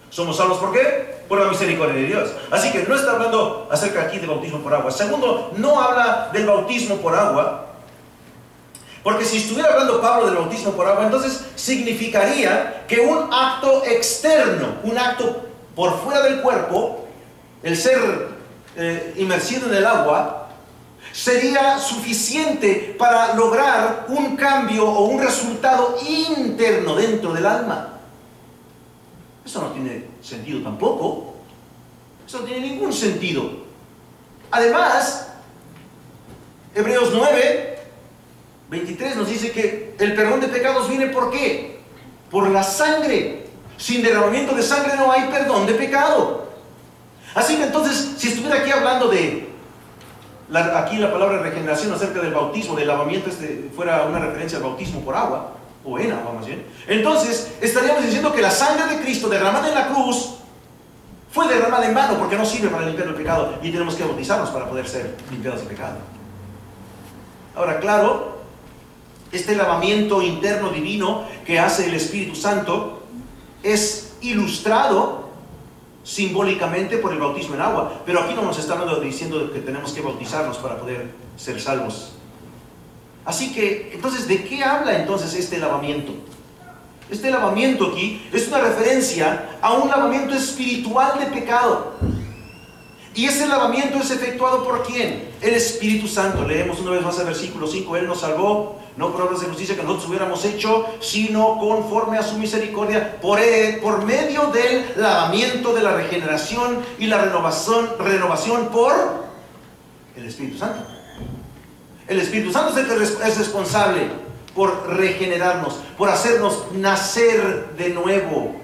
¿Somos salvos por qué? Por la misericordia de Dios. Así que no está hablando acerca aquí de bautismo por agua. Segundo, no habla del bautismo por agua, porque si estuviera hablando Pablo del bautismo por agua, entonces significaría que un acto externo, un acto por fuera del cuerpo, el ser inmersido en el agua, sería suficiente para lograr un cambio o un resultado interno dentro del alma. Eso no tiene sentido tampoco. Eso no tiene ningún sentido. Además, Hebreos 9:23 nos dice que el perdón de pecados viene ¿por qué? Por la sangre. Sin derramamiento de sangre no hay perdón de pecado. Así que entonces, si estuviera aquí hablando de aquí la palabra regeneración acerca del bautismo, del lavamiento, fuera una referencia al bautismo por agua, o en agua más bien, entonces estaríamos diciendo que la sangre de Cristo derramada en la cruz fue derramada en vano, porque no sirve para limpiar el pecado y tenemos que bautizarnos para poder ser limpiados del pecado. Ahora, claro, este lavamiento interno divino que hace el Espíritu Santo es ilustrado simbólicamente por el bautismo en agua, pero aquí no nos está diciendo que tenemos que bautizarnos para poder ser salvos. Así que, entonces, ¿de qué habla entonces este lavamiento? Este lavamiento aquí es una referencia a un lavamiento espiritual de pecado. Y ese lavamiento es efectuado ¿por quién? El Espíritu Santo. Leemos una vez más el versículo 5. Él nos salvó, no por obras de justicia que nosotros hubiéramos hecho, sino conforme a su misericordia, por medio del lavamiento de la regeneración y la renovación por el Espíritu Santo. El Espíritu Santo es el que es responsable por regenerarnos, por hacernos nacer de nuevo,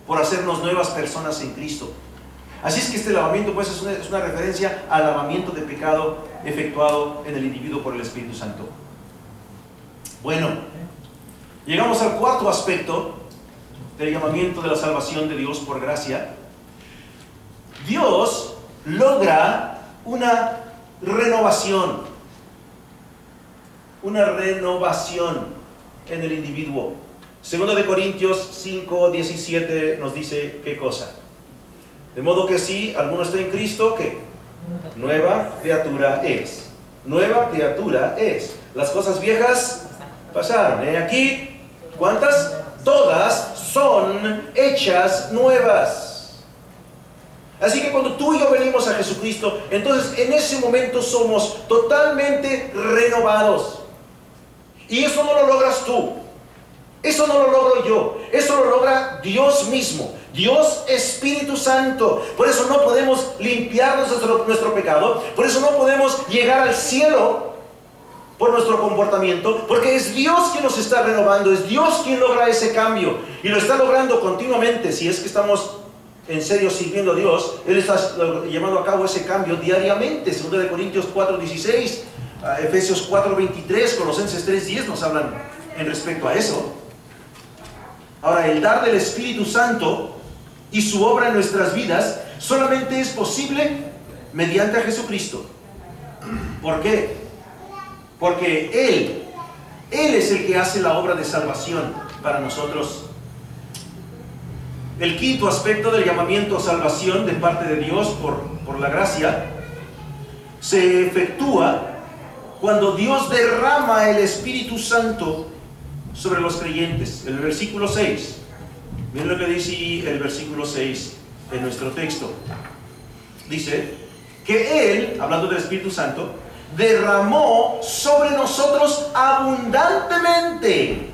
por hacernos nuevas personas en Cristo. Así es que este lavamiento pues es una referencia al lavamiento de pecado efectuado en el individuo por el Espíritu Santo. Bueno, llegamos al cuarto aspecto del llamamiento de la salvación de Dios por gracia. Dios logra una renovación en el individuo. 2 de Corintios 5:17 nos dice ¿qué cosa? De modo que si alguno está en Cristo, ¿qué? Nueva criatura es. Nueva criatura es. Las cosas viejas pasaron. Aquí, ¿cuántas? Todas son hechas nuevas. Así que cuando tú y yo venimos a Jesucristo, entonces en ese momento somos totalmente renovados. Y eso no lo logras tú. Eso no lo logro yo. Eso lo logra Dios mismo. Dios Espíritu Santo. Por eso no podemos limpiar nuestro pecado. Por eso no podemos llegar al cielo por nuestro comportamiento. Porque es Dios quien nos está renovando. Es Dios quien logra ese cambio. Y lo está logrando continuamente. Si es que estamos en serio sirviendo a Dios, Él está llevando a cabo ese cambio diariamente. 2 Corintios 4:16, Efesios 4:23, Colosenses 3:10 nos hablan en respecto a eso. Ahora, el dar del Espíritu Santo y su obra en nuestras vidas solamente es posible mediante a Jesucristo. ¿Por qué? Porque Él es el que hace la obra de salvación para nosotros. El quinto aspecto del llamamiento a salvación de parte de Dios por la gracia se efectúa cuando Dios derrama el Espíritu Santo sobre los creyentes. El versículo 6, miren lo que dice el versículo 6 en nuestro texto. Dice que Él, hablando del Espíritu Santo, derramó sobre nosotros abundantemente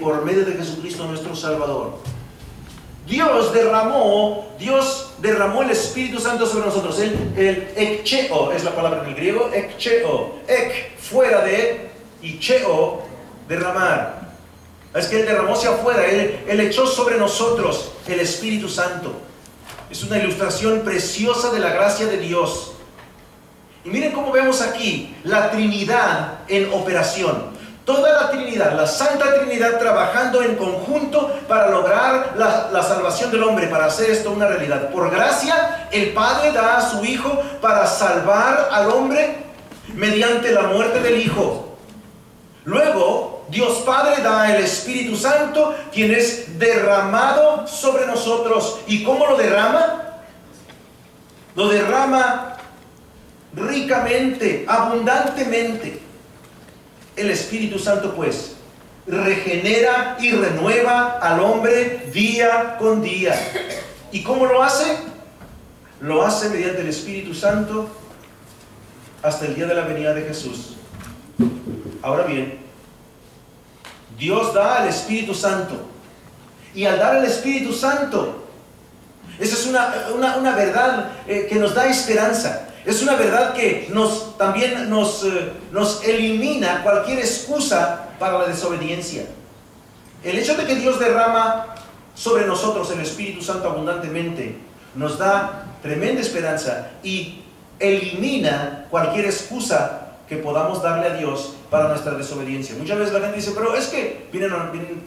por medio de Jesucristo nuestro Salvador. Dios derramó el Espíritu Santo sobre nosotros. El ekcheo es la palabra en el griego. Ekcheo, ek, fuera de, y cheo, derramar. Es que Él derramó hacia afuera. Él echó sobre nosotros el Espíritu Santo. Es una ilustración preciosa de la gracia de Dios. Y miren cómo vemos aquí la Trinidad en operación. Toda la Trinidad, la Santa Trinidad, trabajando en conjunto para lograr la salvación del hombre, para hacer esto una realidad. Por gracia, el Padre da a su Hijo para salvar al hombre mediante la muerte del Hijo. Luego, Dios Padre da el Espíritu Santo, quien es derramado sobre nosotros. ¿Y cómo lo derrama? Lo derrama ricamente, abundantemente. El Espíritu Santo, pues, regenera y renueva al hombre día con día. ¿Y cómo lo hace? Lo hace mediante el Espíritu Santo hasta el día de la venida de Jesús. Ahora bien, Dios da el Espíritu Santo. Y al dar el Espíritu Santo, esa es una verdad que nos da esperanza. Es una verdad que también nos elimina cualquier excusa para la desobediencia. El hecho de que Dios derrama sobre nosotros el Espíritu Santo abundantemente nos da tremenda esperanza y elimina cualquier excusa que podamos darle a Dios para nuestra desobediencia. Muchas veces la gente dice, pero es que vienen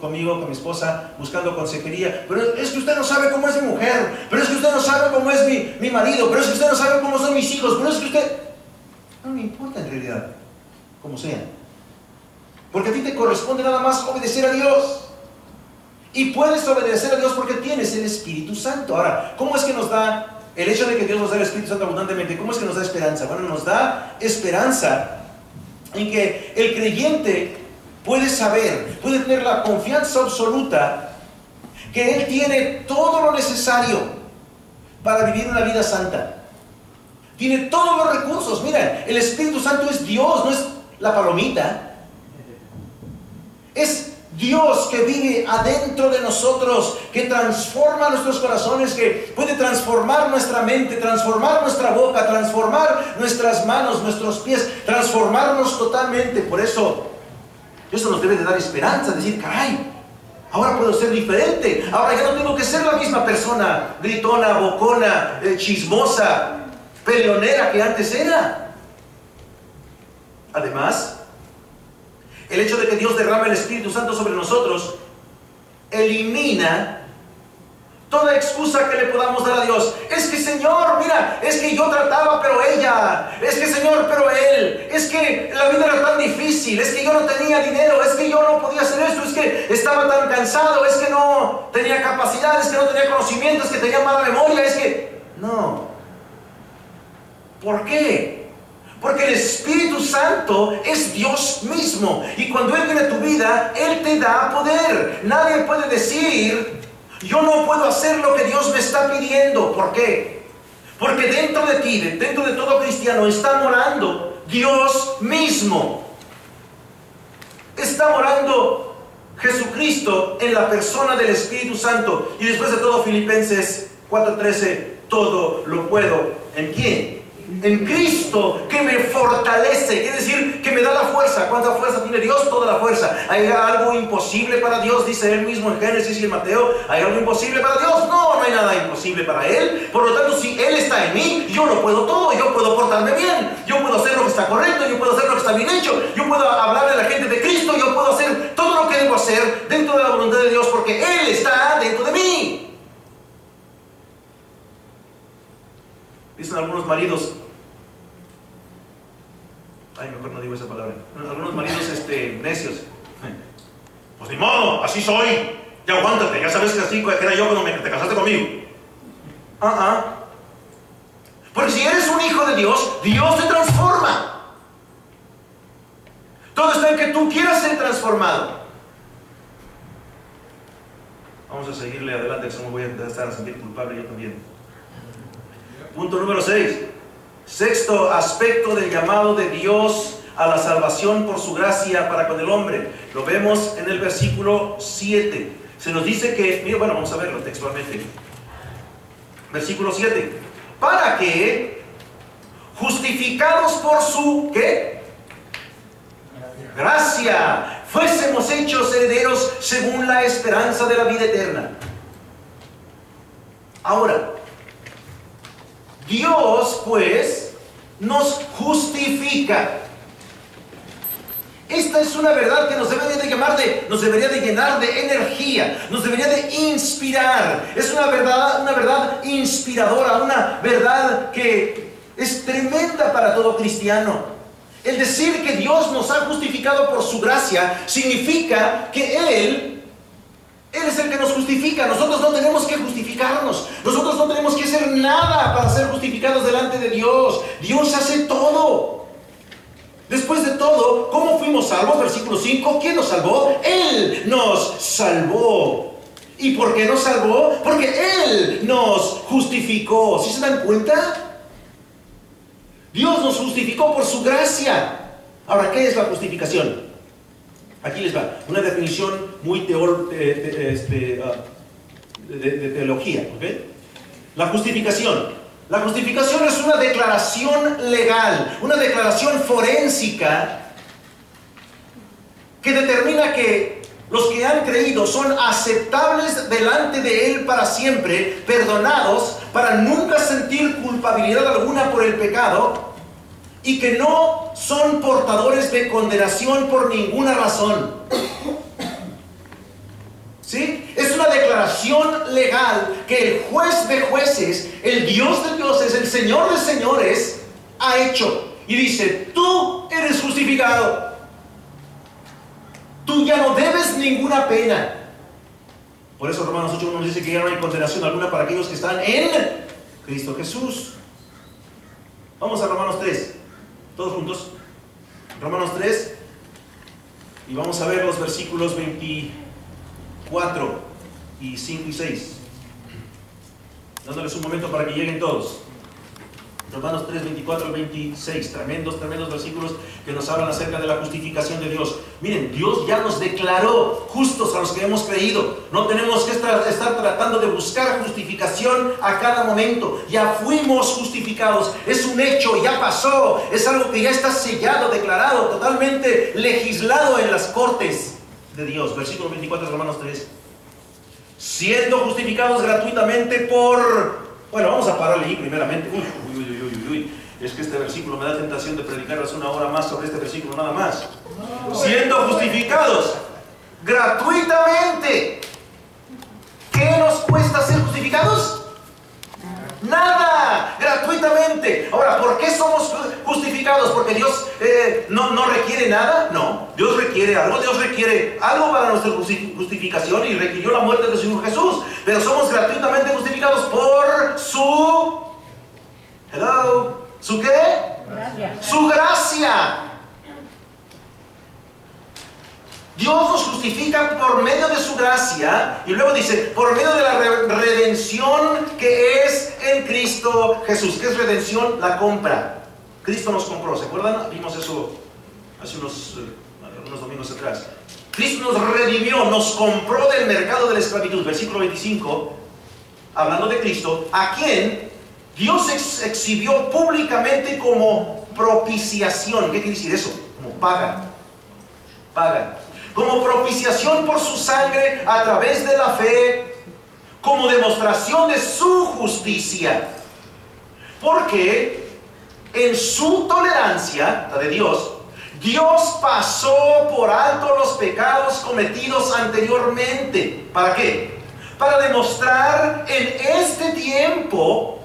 conmigo, con mi esposa, buscando consejería, pero es que usted no sabe cómo es mi mujer, pero es que usted no sabe cómo es mi marido, pero es que usted no sabe cómo son mis hijos, pero es que usted... No me importa en realidad, como sea. Porque a ti te corresponde nada más obedecer a Dios. Y puedes obedecer a Dios porque tienes el Espíritu Santo. Ahora, ¿cómo es que nos da el hecho de que Dios nos da el Espíritu Santo abundantemente? ¿Cómo es que nos da esperanza? Bueno, nos da esperanza en que el creyente puede saber, puede tener la confianza absoluta que Él tiene todo lo necesario para vivir una vida santa. Tiene todos los recursos. Mira, el Espíritu Santo es Dios, no es la palomita. Es Dios que vive adentro de nosotros, que transforma nuestros corazones, que puede transformar nuestra mente, transformar nuestra boca, transformar nuestras manos, nuestros pies, transformarnos totalmente. Por eso nos debe de dar esperanza, decir, caray, ahora puedo ser diferente, ahora ya no tengo que ser la misma persona gritona, bocona, chismosa, peleonera que antes era. Además, el hecho de que Dios derrama el Espíritu Santo sobre nosotros elimina toda excusa que le podamos dar a Dios. Es que, Señor, mira, es que yo trataba, pero ella. Es que, Señor, pero él. Es que la vida era tan difícil. Es que yo no tenía dinero. Es que yo no podía hacer esto. Es que estaba tan cansado. Es que no tenía capacidad. Es que no tenía conocimiento. Es que tenía mala memoria. Es que... No. ¿Por qué? Porque el Espíritu Santo es Dios mismo. Y cuando Él viene a tu vida, Él te da poder. Nadie puede decir, yo no puedo hacer lo que Dios me está pidiendo. ¿Por qué? Porque dentro de ti, dentro de todo cristiano, está morando Dios mismo. Está morando Jesucristo en la persona del Espíritu Santo. Y después de todo, Filipenses 4:13, todo lo puedo. ¿En quién? En Cristo, que me fortalece. Quiere decir que me da la fuerza. ¿Cuánta fuerza tiene Dios? Toda la fuerza. ¿Hay algo imposible para Dios? Dice Él mismo en Génesis y en Mateo. ¿Hay algo imposible para Dios? No, no hay nada imposible para Él. Por lo tanto, si Él está en mí, yo lo puedo todo. Yo puedo portarme bien. Yo puedo hacer lo que está correcto. Yo puedo hacer lo que está bien hecho. Yo puedo hablarle a la gente de Cristo. Yo puedo hacer todo lo que debo hacer dentro de la voluntad de Dios, porque Él está dentro de mí. Dicen algunos maridos, mejor no digo esa palabra, algunos maridos necios, pues ni modo, así soy, ya aguántate, ya sabes que así era yo cuando te casaste conmigo. Porque si eres un hijo de Dios, Dios te transforma. Todo está en que tú quieras ser transformado. Vamos a seguirle adelante, que no me voy a estar a sentir culpable yo también. Punto número 6. Sexto aspecto del llamado de Dios a la salvación por su gracia para con el hombre. Lo vemos en el versículo 7. Se nos dice que, mira, bueno, vamos a verlo textualmente. Versículo 7. Para que, justificados por su, ¿qué? Gracia, fuésemos hechos herederos según la esperanza de la vida eterna. Ahora, Dios, pues, nos justifica. Esta es una verdad que nos debería de llenar de energía, nos debería de inspirar. Es una verdad inspiradora, una verdad que es tremenda para todo cristiano. El decir que Dios nos ha justificado por su gracia significa que Él es el que nos justifica. Nosotros no tenemos que justificarnos. Nosotros no tenemos que hacer nada para ser justificados delante de Dios. Dios hace todo. Después de todo, ¿cómo fuimos salvos? Versículo 5. ¿Quién nos salvó? Él nos salvó. ¿Y por qué nos salvó? Porque Él nos justificó. ¿Sí se dan cuenta? Dios nos justificó por su gracia. Ahora, ¿qué es la justificación? Aquí les va, una definición muy de teología, ¿ok? La justificación. La justificación es una declaración legal, una declaración forénsica que determina que los que han creído son aceptables delante de Él para siempre, perdonados, para nunca sentir culpabilidad alguna por el pecado, y que no son portadores de condenación por ninguna razón. ¿Sí? Es una declaración legal que el juez de jueces, el Dios de dioses, el Señor de señores ha hecho. Y dice, tú eres justificado. Tú ya no debes ninguna pena. Por eso Romanos 8:1 nos dice que ya no hay condenación alguna para aquellos que están en Cristo Jesús. Vamos a Romanos 3. Todos juntos. Romanos 3. Y vamos a ver los versículos 24 y 5 y 6. Dándoles un momento para que lleguen todos. Romanos 3, 24 y 26. Tremendos versículos que nos hablan acerca de la justificación de Dios. Miren, Dios ya nos declaró justos a los que hemos creído. No tenemos que estar tratando de buscar justificación a cada momento. Ya fuimos justificados. Es un hecho, ya pasó. Es algo que ya está sellado, declarado, totalmente legislado en las cortes de Dios. Versículo 24 de Romanos 3. Siendo justificados gratuitamente por... Bueno, vamos a pararle ahí primeramente. Uy. Es que este versículo me da tentación de predicarles una hora más sobre este versículo nada más. Siendo justificados gratuitamente. ¿Qué nos cuesta ser justificados? Nada, gratuitamente. Ahora, ¿por qué somos justificados? ¿Porque Dios no requiere nada? No, Dios requiere algo. Dios requiere algo para nuestra justificación y requirió la muerte de su Hijo Jesús. Pero somos gratuitamente justificados por su... Hello. ¿Su qué? Gracia. Su gracia. Dios nos justifica por medio de su gracia. Y luego dice, por medio de la redención que es en Cristo Jesús. ¿Qué es redención? La compra. Cristo nos compró, ¿se acuerdan? Vimos eso hace unos domingos atrás. Cristo nos redimió, nos compró del mercado de la esclavitud. Versículo 25, hablando de Cristo, a quien Dios exhibió públicamente como propiciación. ¿Qué quiere decir eso? Como paga. Como propiciación por su sangre a través de la fe, como demostración de su justicia. Porque en su tolerancia, la de Dios, Dios pasó por alto los pecados cometidos anteriormente. ¿Para qué? Para demostrar en este tiempo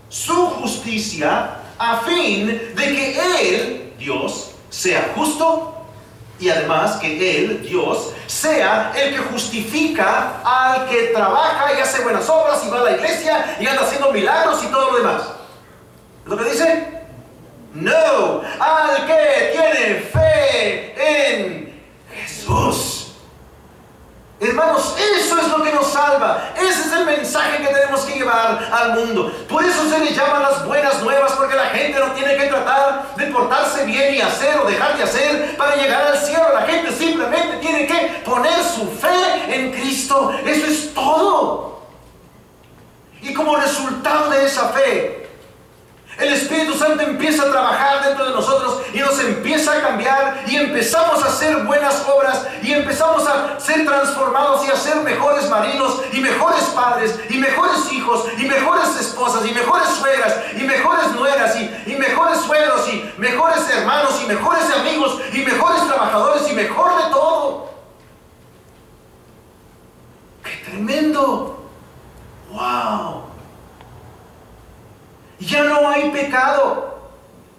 su justicia, a fin de que Él, Dios, sea justo, y además que Él, Dios, sea el que justifica al que trabaja y hace buenas obras y va a la iglesia y anda haciendo milagros y todo lo demás. ¿Es lo que dice? No, al que tiene fe en Jesús. Hermanos, eso es lo que nos salva. Ese es el mensaje que tenemos que llevar al mundo. Por eso se le llaman las buenas nuevas, porque la gente no tiene que tratar de portarse bien y hacer o dejar de hacer para llegar al cielo. La gente simplemente tiene que poner su fe en Cristo. Eso es todo. Y como resultado de esa fe, el Espíritu Santo empieza a trabajar dentro de nosotros y nos empieza a cambiar y empezamos a hacer buenas obras y empezamos a ser transformados y a ser mejores maridos y mejores padres y mejores hijos y mejores esposas y mejores suegras y mejores nueras y mejores suegros y mejores hermanos y mejores amigos y mejores trabajadores y mejor de todo. ¡Qué tremendo! ¡Wow! Ya no hay pecado.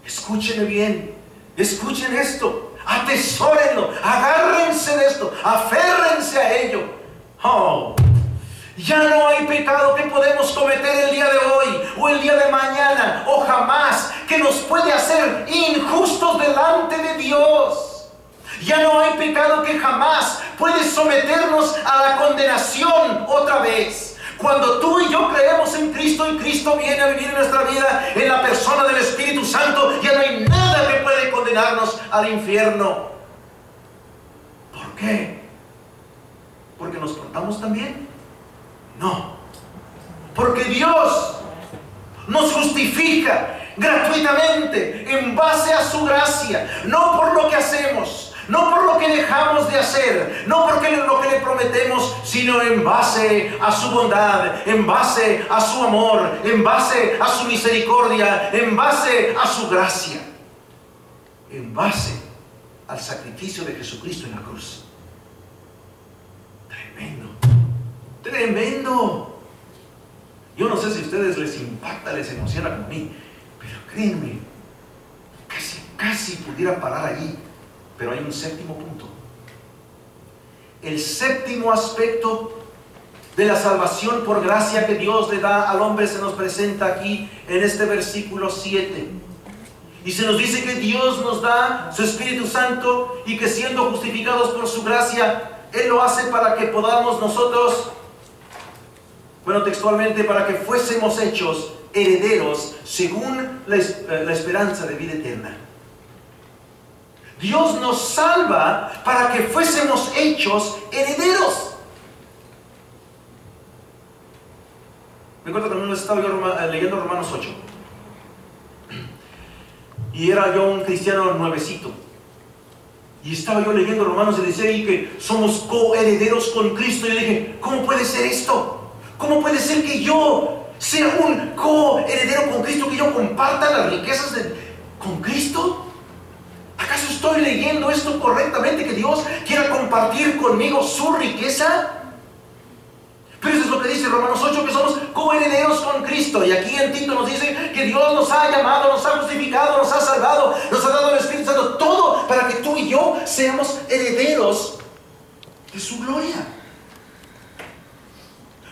Escúchenme bien, escuchen esto, atesórenlo, agárrense de esto, aférrense a ello. Oh, ya no hay pecado que podemos cometer el día de hoy o el día de mañana o jamás que nos puede hacer injustos delante de Dios. Ya no hay pecado que jamás puede someternos a la condenación otra vez. Cuando tú y yo creemos en Cristo y Cristo viene a vivir en nuestra vida en la persona del Espíritu Santo, ya no hay nada que puede condenarnos al infierno. ¿Por qué? ¿Porque nos portamos tan bien? No. Porque Dios nos justifica gratuitamente en base a su gracia, no por lo que hacemos, no por lo que dejamos de hacer, no porque lo que le prometemos, sino en base a su bondad, en base a su amor, en base a su misericordia, en base a su gracia, en base al sacrificio de Jesucristo en la cruz. Tremendo, tremendo. Yo no sé si a ustedes les impacta, les emociona como a mí, pero créanme, casi pudiera parar allí. Pero hay un séptimo punto. El séptimo aspecto de la salvación por gracia que Dios le da al hombre se nos presenta aquí en este versículo 7. Y se nos dice que Dios nos da su Espíritu Santo y que siendo justificados por su gracia, Él lo hace para que podamos nosotros, bueno, textualmente, para que fuésemos hechos herederos según la esperanza de vida eterna. Dios nos salva para que fuésemos hechos herederos. Me acuerdo que una vez estaba yo leyendo Romanos 8 y era yo un cristiano nuevecito y estaba yo leyendo Romanos y decía ahí que somos coherederos con Cristo y le dije, ¿cómo puede ser esto? ¿Cómo puede ser que yo sea un coheredero con Cristo, que yo comparta las riquezas con Cristo? ¿Acaso estoy leyendo esto correctamente, que Dios quiera compartir conmigo su riqueza? Pero eso es lo que dice Romanos 8, que somos coherederos con Cristo. Y aquí en Tito nos dice que Dios nos ha llamado, nos ha justificado, nos ha salvado, nos ha dado el Espíritu Santo, todo para que tú y yo seamos herederos de su gloria.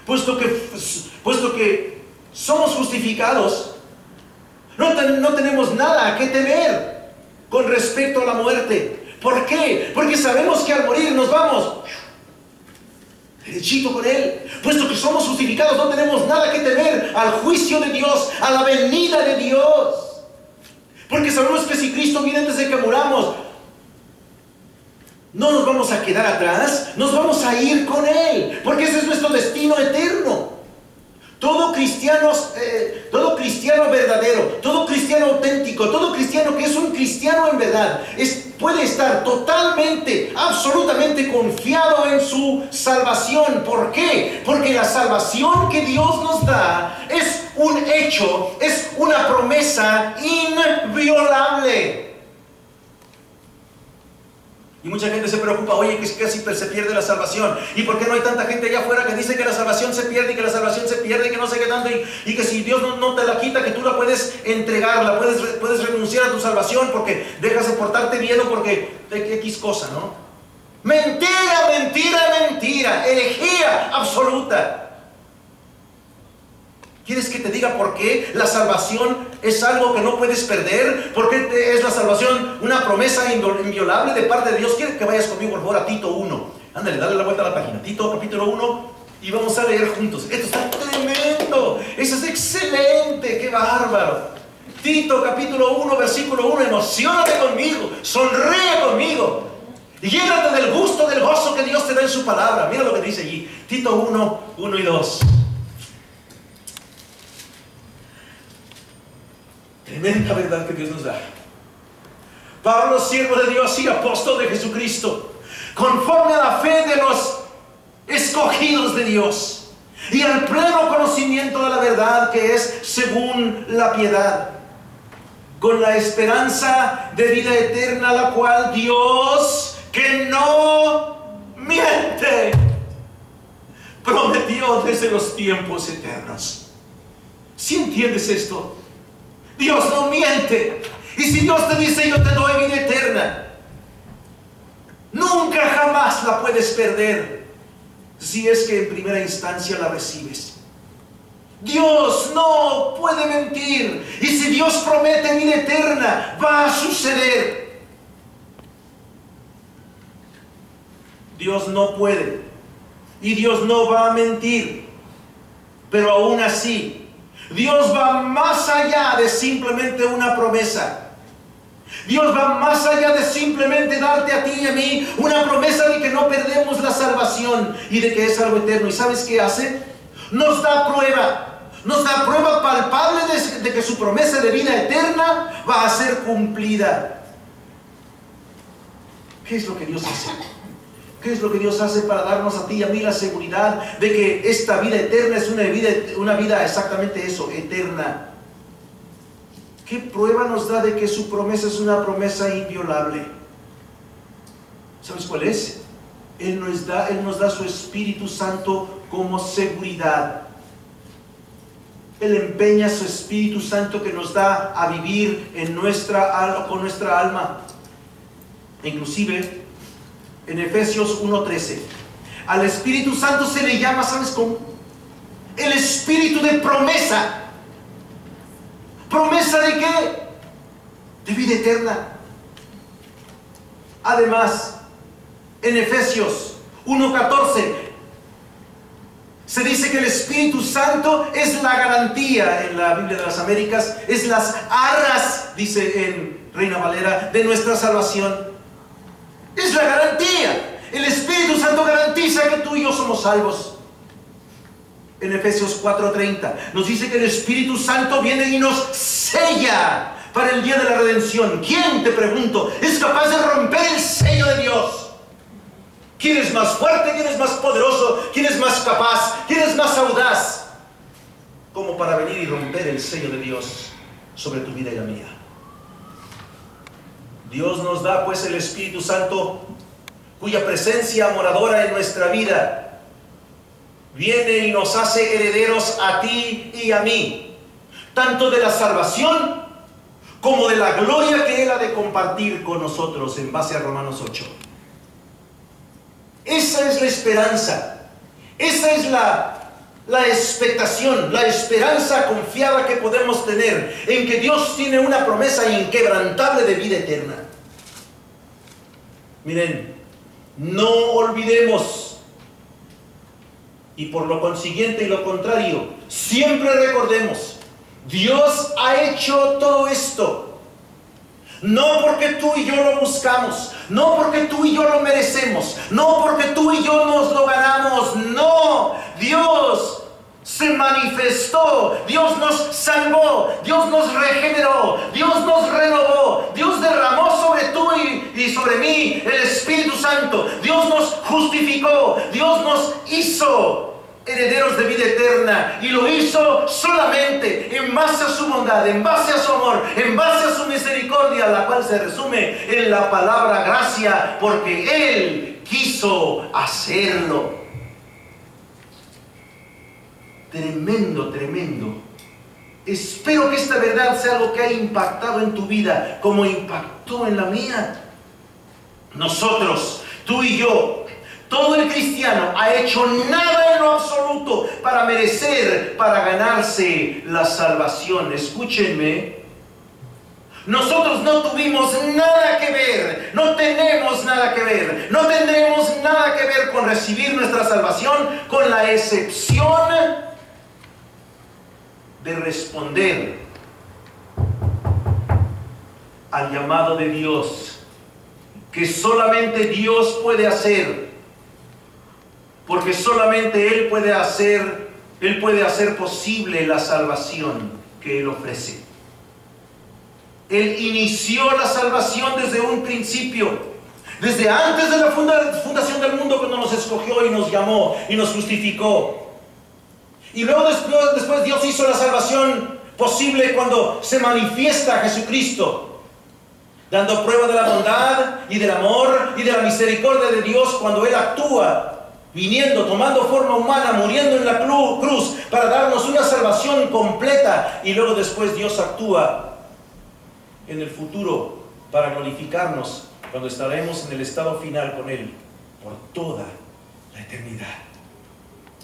Puesto que somos justificados, no tenemos nada a qué temer con respecto a la muerte. ¿Por qué? Porque sabemos que al morir nos vamos derechito con Él. Puesto que somos justificados, no tenemos nada que temer al juicio de Dios, a la venida de Dios. Porque sabemos que si Cristo viene antes de que muramos, no nos vamos a quedar atrás, nos vamos a ir con Él, porque ese es nuestro destino eterno. Todo cristiano verdadero, todo cristiano auténtico, todo cristiano que es un cristiano en verdad, puede estar totalmente, absolutamente confiado en su salvación. ¿Por qué? Porque la salvación que Dios nos da es un hecho, es una promesa inviolable. Y mucha gente se preocupa, oye, que casi se pierde la salvación. ¿Y por qué no hay tanta gente allá afuera que dice que la salvación se pierde y que la salvación se pierde y que no sé qué tanto? Y que si Dios no te la quita, que tú la puedes entregar, puedes renunciar a tu salvación porque dejas de portarte bien o porque X cosa, ¿no? Mentira, mentira, mentira. Herejía absoluta. ¿Quieres que te diga por qué la salvación es algo que no puedes perder? ¿Por qué es la salvación una promesa inviolable de parte de Dios? ¿Quieres que vayas conmigo, por favor, a Tito 1? Ándale, dale la vuelta a la página. Tito, capítulo 1, y vamos a leer juntos. Esto está tremendo. Eso es excelente. ¡Qué bárbaro! Tito, capítulo 1, versículo 1. Emociónate conmigo. Sonríe conmigo. Y llénate del gusto, del gozo que Dios te da en su palabra. Mira lo que dice allí. Tito 1, 1 y 2. Tremenda verdad que Dios nos da. Pablo, siervo de Dios y apóstol de Jesucristo, conforme a la fe de los escogidos de Dios y al pleno conocimiento de la verdad que es según la piedad, con la esperanza de vida eterna, la cual Dios, que no miente, prometió desde los tiempos eternos. ¿Sí entiendes esto? Dios no miente. Y si Dios te dice, yo te doy vida eterna, nunca jamás la puedes perder si es que en primera instancia la recibes. Dios no puede mentir. Y si Dios promete vida eterna, va a suceder. Dios no puede. Y Dios no va a mentir. Pero aún así, Dios va más allá de simplemente una promesa. Dios va más allá de simplemente darte a ti y a mí una promesa de que no perdemos la salvación y de que es algo eterno. ¿Y sabes qué hace? Nos da prueba palpable de que su promesa de vida eterna va a ser cumplida. ¿Qué es lo que Dios hace? ¿Qué es lo que Dios hace para darnos a ti y a mí la seguridad de que esta vida eterna es una vida exactamente eso, eterna? ¿Qué prueba nos da de que su promesa es una promesa inviolable? ¿Sabes cuál es? Él nos da su Espíritu Santo como seguridad. Él empeña su Espíritu Santo que nos da a vivir con nuestra alma. Inclusive, en Efesios 1:13, al Espíritu Santo se le llama, ¿sabes cómo? El Espíritu de promesa. ¿Promesa de qué? De vida eterna. Además, en Efesios 1:14 se dice que el Espíritu Santo es la garantía, en la Biblia de las Américas, es las arras, dice en Reina Valera, de nuestra salvación. Es la garantía. El Espíritu Santo garantiza que tú y yo somos salvos. En Efesios 4:30 nos dice que el Espíritu Santo viene y nos sella para el día de la redención. ¿Quién, te pregunto, es capaz de romper el sello de Dios? ¿Quién es más fuerte? ¿Quién es más poderoso? ¿Quién es más capaz? ¿Quién es más audaz? Como para venir y romper el sello de Dios sobre tu vida y la mía. Dios nos da pues el Espíritu Santo, cuya presencia moradora en nuestra vida viene y nos hace herederos a ti y a mí, tanto de la salvación como de la gloria que Él ha de compartir con nosotros, en base a Romanos 8. Esa es la esperanza, esa es la expectación, la esperanza confiada que podemos tener en que Dios tiene una promesa inquebrantable de vida eterna. Miren, no olvidemos Y por lo consiguiente y lo contrario, siempre recordemos, Dios ha hecho todo esto. No porque tú y yo lo buscamos, no porque tú y yo lo merecemos, no porque tú y yo nos lo ganamos, no. Dios se manifestó, Dios nos salvó, Dios nos regeneró, Dios nos renovó, Dios derramó sobre tú y sobre mí el Espíritu Santo, Dios nos justificó, Dios nos hizo herederos de vida eterna, y lo hizo solamente en base a su bondad, en base a su amor, en base a su misericordia, la cual se resume en la palabra gracia, porque Él quiso hacerlo. Tremendo, tremendo. Espero que esta verdad sea algo que haya impactado en tu vida como impactó en la mía. Nosotros, tú y yo, todo el cristiano ha hecho nada en lo absoluto para merecer, para ganarse la salvación. Escúchenme. Nosotros no tuvimos nada que ver, no tenemos nada que ver, no tendremos nada que ver con recibir nuestra salvación, con la excepción de responder al llamado de Dios, que solamente Dios puede hacer, porque solamente Él puede hacer posible la salvación que Él ofrece. Él inició la salvación desde un principio, desde antes de la fundación del mundo, cuando nos escogió y nos llamó y nos justificó. Y luego después Dios hizo la salvación posible cuando se manifiesta Jesucristo, dando prueba de la bondad y del amor y de la misericordia de Dios cuando Él actúa, viniendo, tomando forma humana, muriendo en la cruz para darnos una salvación completa. Y luego después Dios actúa en el futuro para glorificarnos cuando estaremos en el estado final con Él por toda la eternidad.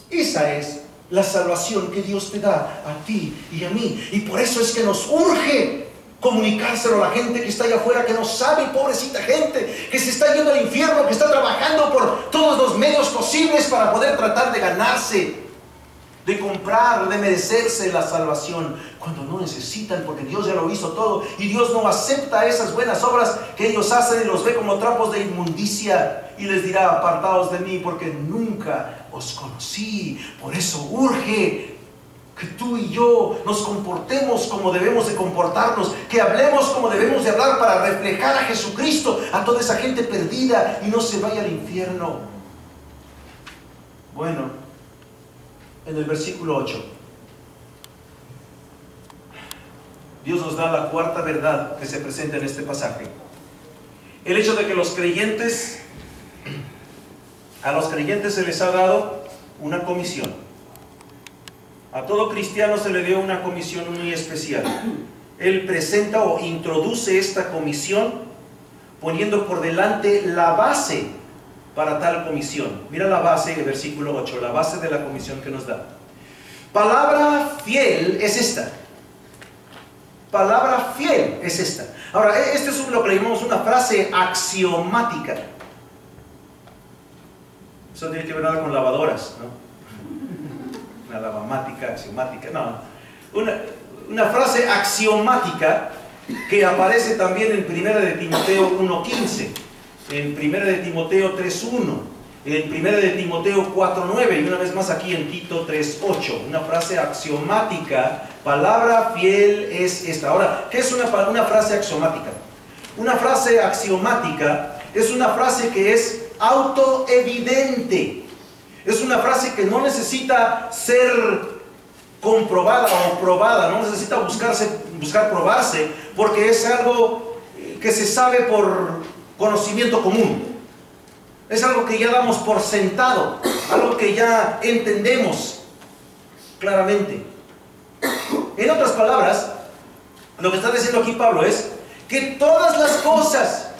Esa es la salvación que Dios te da a ti y a mí. Y por eso es que nos urge comunicárselo a la gente que está allá afuera, que no sabe, pobrecita gente, que se está yendo al infierno, que está trabajando por todos los medios posibles para poder tratar de ganarse, de comprar, de merecerse la salvación, cuando no necesitan, porque Dios ya lo hizo todo, y Dios no acepta esas buenas obras que ellos hacen y los ve como trapos de inmundicia, y les dirá: apartaos de mí, porque nunca os conocí. Por eso urge que tú y yo nos comportemos como debemos de comportarnos, que hablemos como debemos de hablar para reflejar a Jesucristo a toda esa gente perdida y no se vaya al infierno. Bueno, en el versículo 8, Dios nos da la cuarta verdad que se presenta en este pasaje. El hecho de que a los creyentes se les ha dado una comisión. A todo cristiano se le dio una comisión muy especial. Él presenta o introduce esta comisión poniendo por delante la base para tal comisión. Mira la base del versículo 8, la base de la comisión que nos da. Palabra fiel es esta. Palabra fiel es esta. Ahora, este es lo que le llamamos una frase axiomática. Eso tiene que ver nada con lavadoras, ¿no? Una lavamática, axiomática, no. Una frase axiomática que aparece también en 1 de Timoteo 1:15, en 1 de Timoteo 3:1, en 1 de Timoteo 4:9 y una vez más aquí en Tito 3:8. Una frase axiomática, palabra fiel es esta. Ahora, ¿qué es una frase axiomática? Una frase axiomática es una frase que es autoevidente. Es una frase que no necesita ser comprobada o probada, no necesita buscar probarse, porque es algo que se sabe por conocimiento común. Es algo que ya damos por sentado, algo que ya entendemos claramente. En otras palabras, lo que está diciendo aquí Pablo es que todas las cosas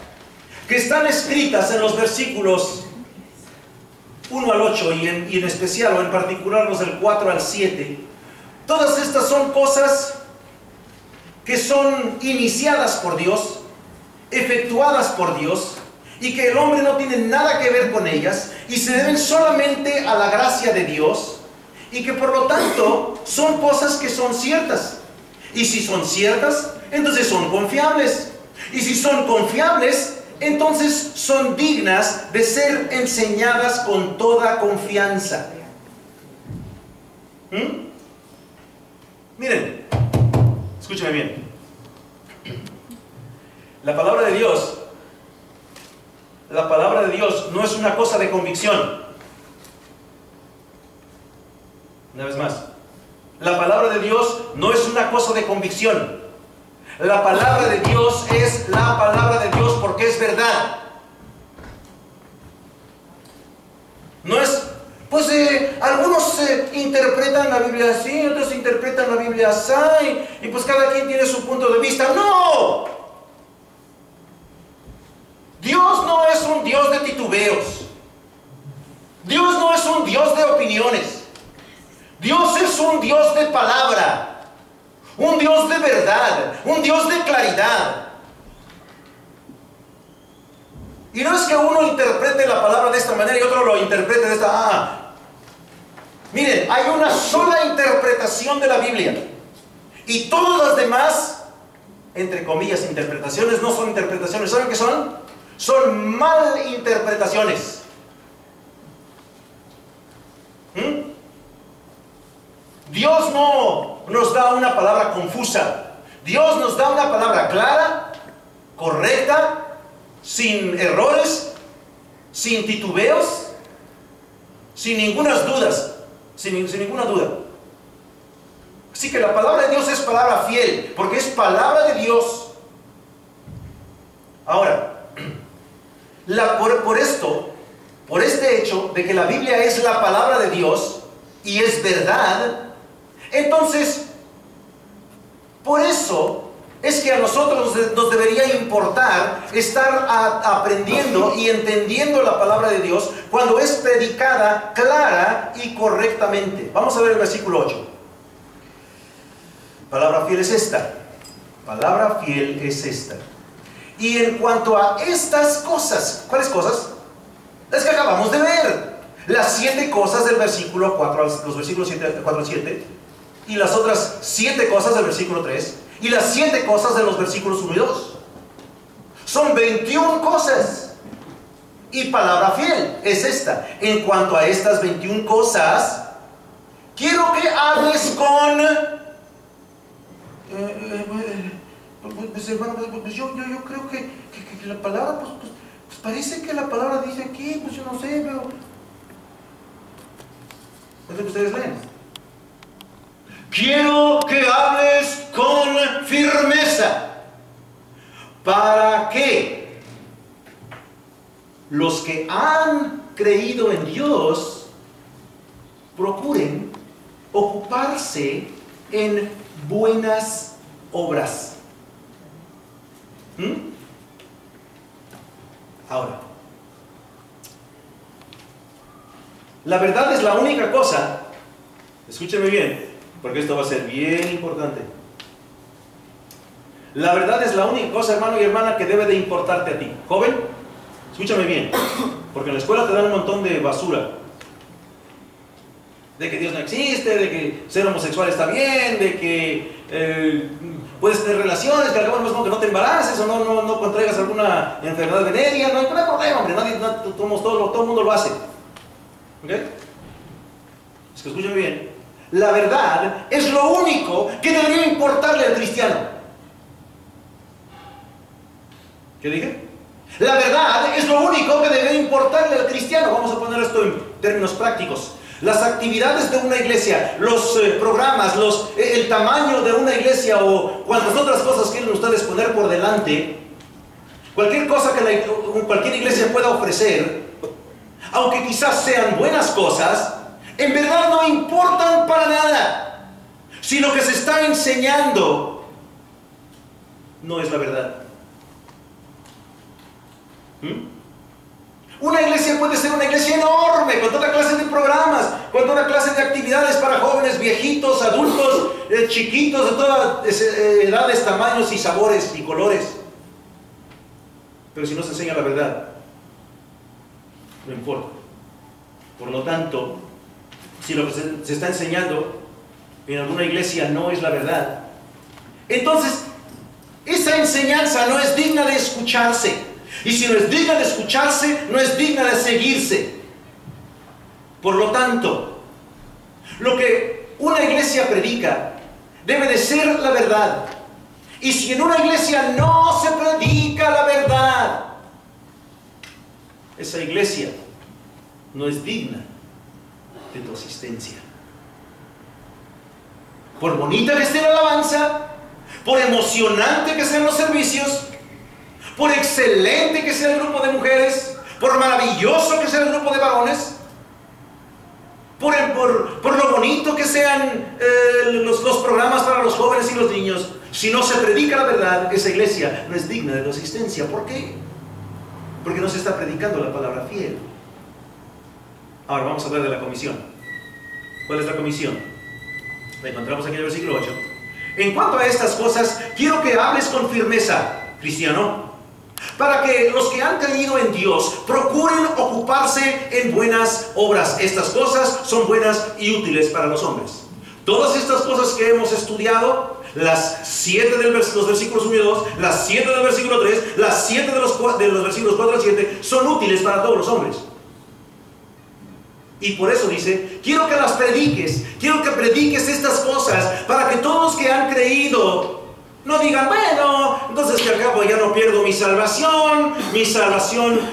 que están escritas en los versículos 1 al 8 y en especial o en particular los del 4 al 7, todas estas son cosas que son iniciadas por Dios, efectuadas por Dios y que el hombre no tiene nada que ver con ellas y se deben solamente a la gracia de Dios y que por lo tanto son cosas que son ciertas. Y si son ciertas, entonces son confiables. Y si son confiables, entonces son dignas de ser enseñadas con toda confianza. Miren, escúchenme bien. La palabra de Dios no es una cosa de convicción. Una vez más, la palabra de Dios no es una cosa de convicción. La palabra de Dios es la palabra de Dios porque es verdad. No es, pues algunos interpretan la Biblia así, otros interpretan la Biblia así, y pues cada quien tiene su punto de vista. ¡No! Dios no es un Dios de titubeos. Dios no es un Dios de opiniones. Dios es un Dios de palabra, un Dios de verdad, un Dios de claridad. Y no es que uno interprete la palabra de esta manera y otro lo interprete de esta. Miren, hay una sola interpretación de la Biblia. Y todas las demás, entre comillas, interpretaciones, no son interpretaciones. ¿Saben qué son? Son mal interpretaciones. Dios no nos da una palabra confusa. Dios nos da una palabra clara, correcta, sin errores, sin titubeos, sin ninguna dudas, sin ninguna duda. Así que la palabra de Dios es palabra fiel, porque es palabra de Dios. Ahora, por este hecho de que la Biblia es la palabra de Dios y es verdad, entonces, por eso es que a nosotros nos debería importar estar aprendiendo y entendiendo la palabra de Dios cuando es predicada clara y correctamente. Vamos a ver el versículo 8. Palabra fiel es esta. Palabra fiel es esta. Y en cuanto a estas cosas, ¿cuáles cosas? Las que acabamos de ver. Las 7 cosas del versículo 4, los versículos 4 al 7. Y las otras 7 cosas del versículo 3. Y las 7 cosas de los versículos 1 y 2. Son 21 cosas. Y palabra fiel es esta. En cuanto a estas 21 cosas, quiero que hables con... pues hermano, pues yo creo que la palabra, pues parece que la palabra dice aquí, pues yo no sé, pero... es lo que ustedes leen. Quiero que hables con firmeza, para que los que han creído en Dios procuren ocuparse en buenas obras. Ahora, la verdad es la única cosa, escúcheme bien, porque esto va a ser bien importante. La verdad es la única cosa, hermano y hermana, que debe de importarte a ti. Joven, escúchame bien, porque en la escuela te dan un montón de basura. De que Dios no existe, de que ser homosexual está bien, de que puedes tener relaciones, que al cabo no no te embaraces o no contraigas alguna enfermedad venérea. No hay problema, hombre, todo el mundo lo hace. ¿Ok? Es que escúchame bien. La verdad es lo único que debería importarle al cristiano. ¿Qué dije? La verdad es lo único que debe importarle al cristiano. Vamos a poner esto en términos prácticos. Las actividades de una iglesia, los programas, el tamaño de una iglesia o cuantas otras cosas quieren ustedes poner por delante, cualquier cosa que cualquier iglesia pueda ofrecer, aunque quizás sean buenas cosas, en verdad no importan para nada, si lo que se está enseñando no es la verdad. Una iglesia puede ser una iglesia enorme, con toda clase de programas, con toda clase de actividades para jóvenes, viejitos, adultos, chiquitos, de todas edades, tamaños y sabores y colores. Pero si no se enseña la verdad, no importa. Por lo tanto, si lo que se está enseñando en alguna iglesia no es la verdad, entonces esa enseñanza no es digna de escucharse. Y si no es digna de escucharse, no es digna de seguirse. Por lo tanto, lo que una iglesia predica debe de ser la verdad. Y si en una iglesia no se predica la verdad, esa iglesia no es digna de tu asistencia. Por bonita que esté la alabanza, por emocionante que sean los servicios, por excelente que sea el grupo de mujeres, por maravilloso que sea el grupo de varones, por lo bonito que sean los programas para los jóvenes y los niños, si no se predica la verdad, esa iglesia no es digna de tu asistencia. ¿Por qué? Porque no se está predicando la palabra fiel. Ahora vamos a hablar de la comisión. ¿Cuál es la comisión? La encontramos aquí en el versículo 8. En cuanto a estas cosas, quiero que hables con firmeza, cristiano, para que los que han creído en Dios procuren ocuparse en buenas obras. Estas cosas son buenas y útiles para los hombres. Todas estas cosas que hemos estudiado, las 7 de los versículos 1 y 2, las 7 del versículo 3, las 7 de los versículos 4 al 7, son útiles para todos los hombres. Y por eso dice, quiero que las prediques, quiero que prediques estas cosas, para que todos los que han creído no digan, bueno, entonces que al cabo ya no pierdo mi salvación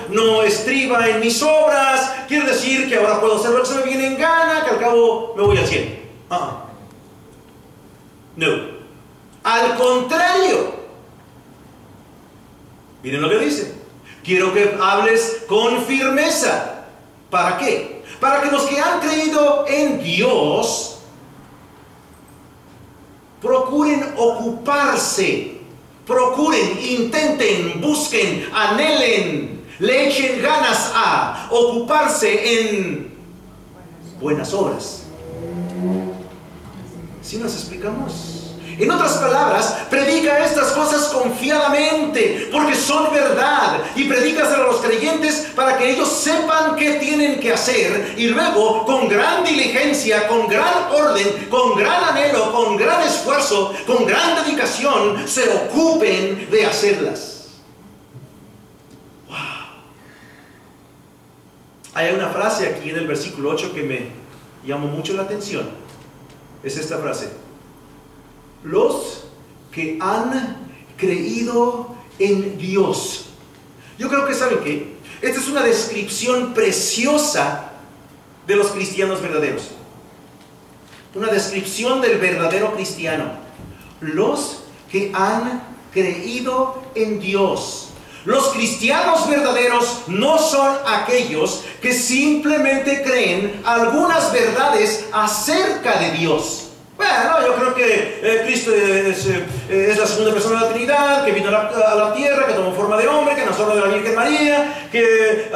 no estriba en mis obras, quiere decir que ahora puedo hacer lo que se me viene en gana, que al cabo me voy al cielo. No, al contrario. Miren lo que dice, quiero que hables con firmeza. ¿Para qué? Para que los que han creído en Dios procuren ocuparse, intenten, busquen, anhelen, le echen ganas a ocuparse en buenas obras. ¿Sí nos explicamos? En otras palabras, predica estas cosas confiadamente, porque son verdad, y predícaselas a los creyentes para que ellos sepan qué tienen que hacer, y luego, con gran diligencia, con gran orden, con gran anhelo, con gran esfuerzo, con gran dedicación, se ocupen de hacerlas. ¡Wow! Hay una frase aquí en el versículo 8 que me llamó mucho la atención. Es esta frase: los que han creído en Dios. Yo creo que saben que esta es una descripción preciosa de los cristianos verdaderos. Una descripción del verdadero cristiano. Los que han creído en Dios. Los cristianos verdaderos no son aquellos que simplemente creen algunas verdades acerca de Dios. Bueno, yo creo que Cristo es la segunda persona de la Trinidad, que vino a la tierra, que tomó forma de hombre, que nació de la Virgen María, que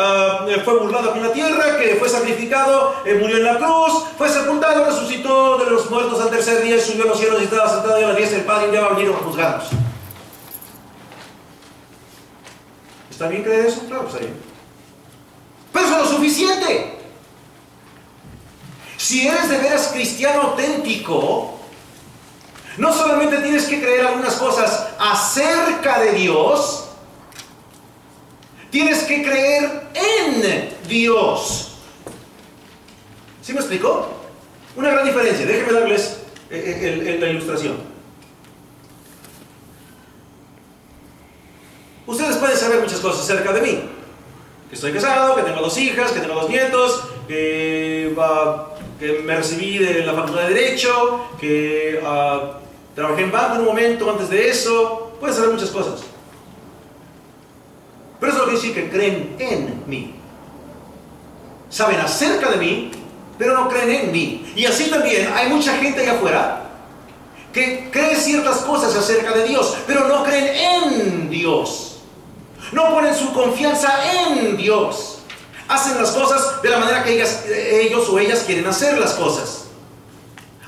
fue burlado aquí en la tierra, que fue sacrificado, murió en la cruz, fue sepultado, resucitó de los muertos al tercer día, subió a los cielos y estaba sentado a la diestra del Padre y ya va a venir a juzgarnos. ¿Está bien creer eso? Claro que está bien. Pero eso es lo suficiente. Si eres de veras cristiano auténtico, no solamente tienes que creer algunas cosas acerca de Dios, tienes que creer en Dios. ¿Sí me explico? Una gran diferencia. Déjenme darles la ilustración. Ustedes pueden saber muchas cosas acerca de mí. Que estoy casado, que tengo 2 hijas, que tengo 2 nietos, que me recibí de la facultad de Derecho, que trabajé en banco en un momento antes de eso. Pueden saber muchas cosas. Pero eso quiere decir que creen en mí. Saben acerca de mí, pero no creen en mí. Y así también hay mucha gente allá afuera que cree ciertas cosas acerca de Dios, pero no creen en Dios. No ponen su confianza en Dios. Hacen las cosas de la manera que ellos o ellas quieren hacer las cosas.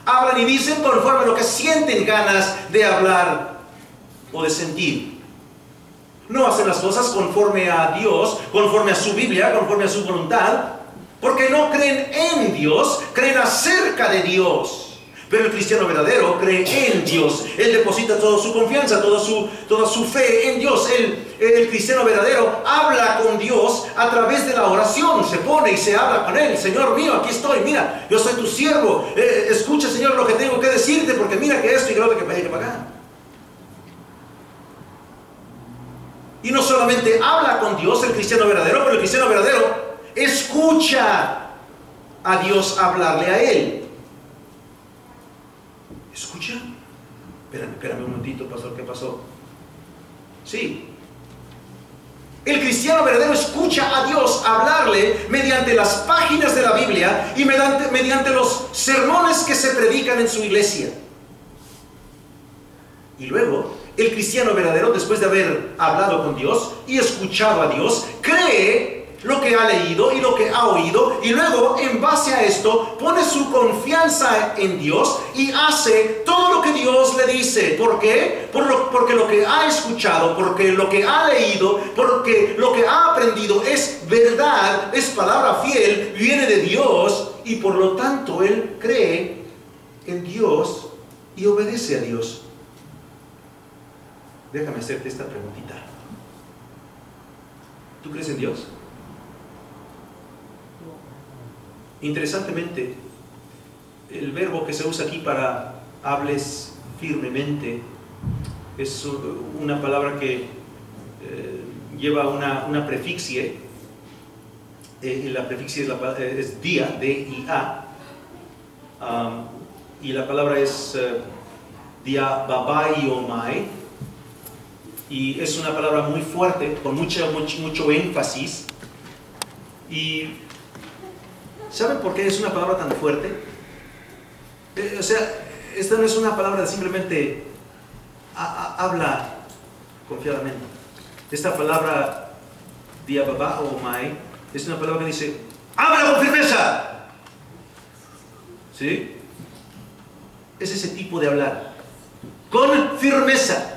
Hablan y dicen conforme a lo que sienten ganas de hablar o de sentir. no hacen las cosas conforme a Dios, conforme a su Biblia, conforme a su voluntad, porque no creen en Dios, creen acerca de Dios. Pero el cristiano verdadero cree en Dios. Él deposita toda su confianza, toda su fe en Dios. El cristiano verdadero habla con Dios a través de la oración. Se pone y se habla con Él. Señor mío, aquí estoy, mira, yo soy tu siervo. Escucha, Señor, lo que tengo que decirte, porque mira que esto y que lo que hay que pagar. Y no solamente habla con Dios el cristiano verdadero, pero el cristiano verdadero escucha a Dios hablarle a él. ¿Escucha? Espérame un momentito, pastor, ¿qué pasó? Sí. El cristiano verdadero escucha a Dios hablarle mediante las páginas de la Biblia y mediante los sermones que se predican en su iglesia. Y luego, el cristiano verdadero, después de haber hablado con Dios y escuchado a Dios, cree lo que ha leído y lo que ha oído, y luego en base a esto pone su confianza en Dios y hace todo lo que Dios le dice. ¿Por qué? Porque lo que ha escuchado, porque lo que ha leído, porque lo que ha aprendido es verdad, es palabra fiel, viene de Dios, y por lo tanto él cree en Dios y obedece a Dios. Déjame hacerte esta preguntita. ¿Tú crees en Dios? Interesantemente, el verbo que se usa aquí para hables firmemente es una palabra que lleva una prefixie. La prefixie es dia, D-I-A, y la palabra es diababaiomai, y es una palabra muy fuerte, con mucho énfasis. Y ¿saben por qué es una palabra tan fuerte? O sea, esta no es una palabra de simplemente habla confiadamente. Esta palabra diababa o mai es una palabra que dice habla con firmeza. ¿Sí? Es ese tipo de hablar con firmeza.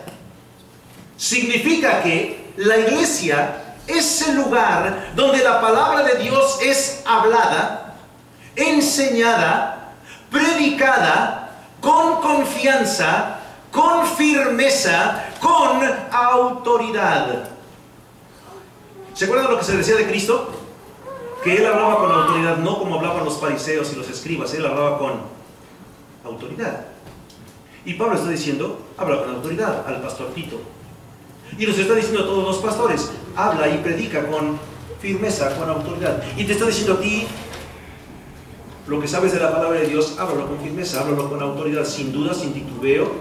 Significa que la iglesia es el lugar donde la palabra de Dios es hablada, enseñada, predicada, con confianza, con firmeza, con autoridad. ¿Se acuerdan lo que se decía de Cristo? Que Él hablaba con autoridad, no como hablaban los fariseos y los escribas. Él hablaba con autoridad. Y Pablo está diciendo, habla con autoridad al pastor Tito. Y nos está diciendo a todos los pastores, habla y predica con firmeza, con autoridad. Y te está diciendo a ti, lo que sabes de la palabra de Dios, háblalo con firmeza, háblalo con autoridad, sin duda, sin titubeo.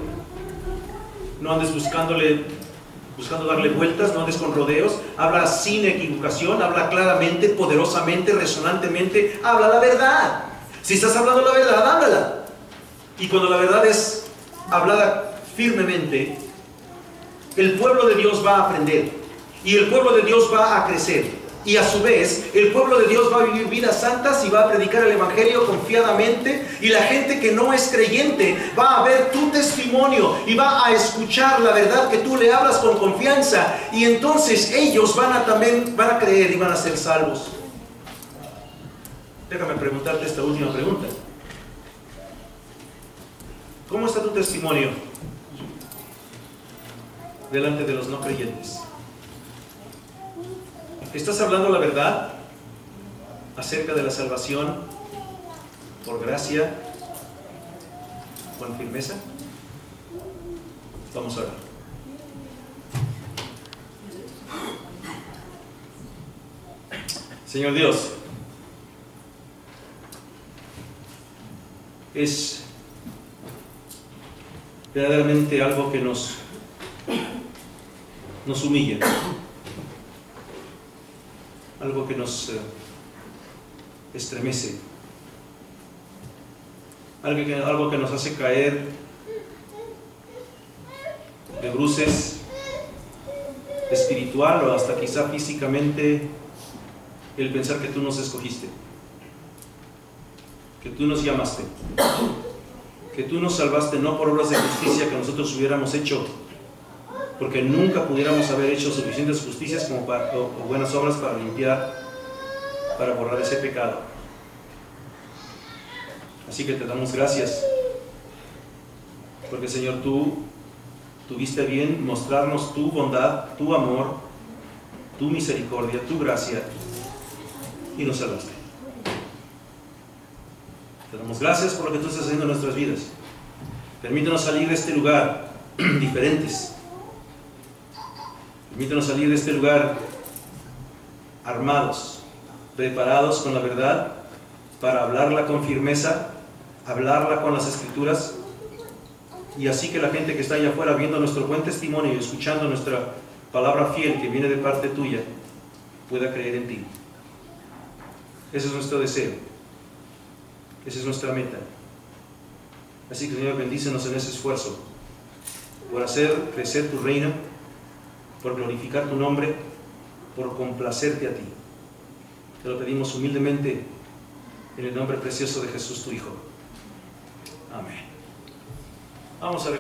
No andes buscando darle vueltas, no andes con rodeos. Habla sin equivocación, habla claramente, poderosamente, resonantemente. Habla la verdad. Si estás hablando la verdad, háblala. Y cuando la verdad es hablada firmemente, el pueblo de Dios va a aprender y el pueblo de Dios va a crecer, y a su vez el pueblo de Dios va a vivir vidas santas y va a predicar el evangelio confiadamente, y la gente que no es creyente va a ver tu testimonio y va a escuchar la verdad que tú le hablas con confianza, y entonces ellos van a creer y van a ser salvos. Déjame preguntarte esta última pregunta. ¿Cómo está tu testimonio delante de los no creyentes? ¿Estás hablando la verdad acerca de la salvación por gracia con firmeza? Vamos a orar. Señor Dios, es verdaderamente algo que nos humilla, algo que nos estremece, algo que nos hace caer de bruces espiritual o hasta quizá físicamente, el pensar que tú nos escogiste, que tú nos llamaste, que tú nos salvaste no por obras de justicia que nosotros hubiéramos hecho, porque nunca pudiéramos haber hecho suficientes justicias como o buenas obras para limpiar, para borrar ese pecado. Así que te damos gracias, porque Señor, tú tuviste bien mostrarnos tu bondad, tu amor, tu misericordia, tu gracia, y nos salvaste. Te damos gracias por lo que tú estás haciendo en nuestras vidas. Permítanos salir de este lugar diferentes. Permítanos salir de este lugar armados, preparados con la verdad para hablarla con firmeza, hablarla con las Escrituras, y así que la gente que está allá afuera viendo nuestro buen testimonio y escuchando nuestra palabra fiel que viene de parte tuya, pueda creer en ti. Ese es nuestro deseo. Esa es nuestra meta. Así que, Señor, bendícenos en ese esfuerzo por hacer crecer tu reino, por glorificar tu nombre, por complacerte a ti. Te lo pedimos humildemente en el nombre precioso de Jesús, tu Hijo. Amén. Vamos a ver.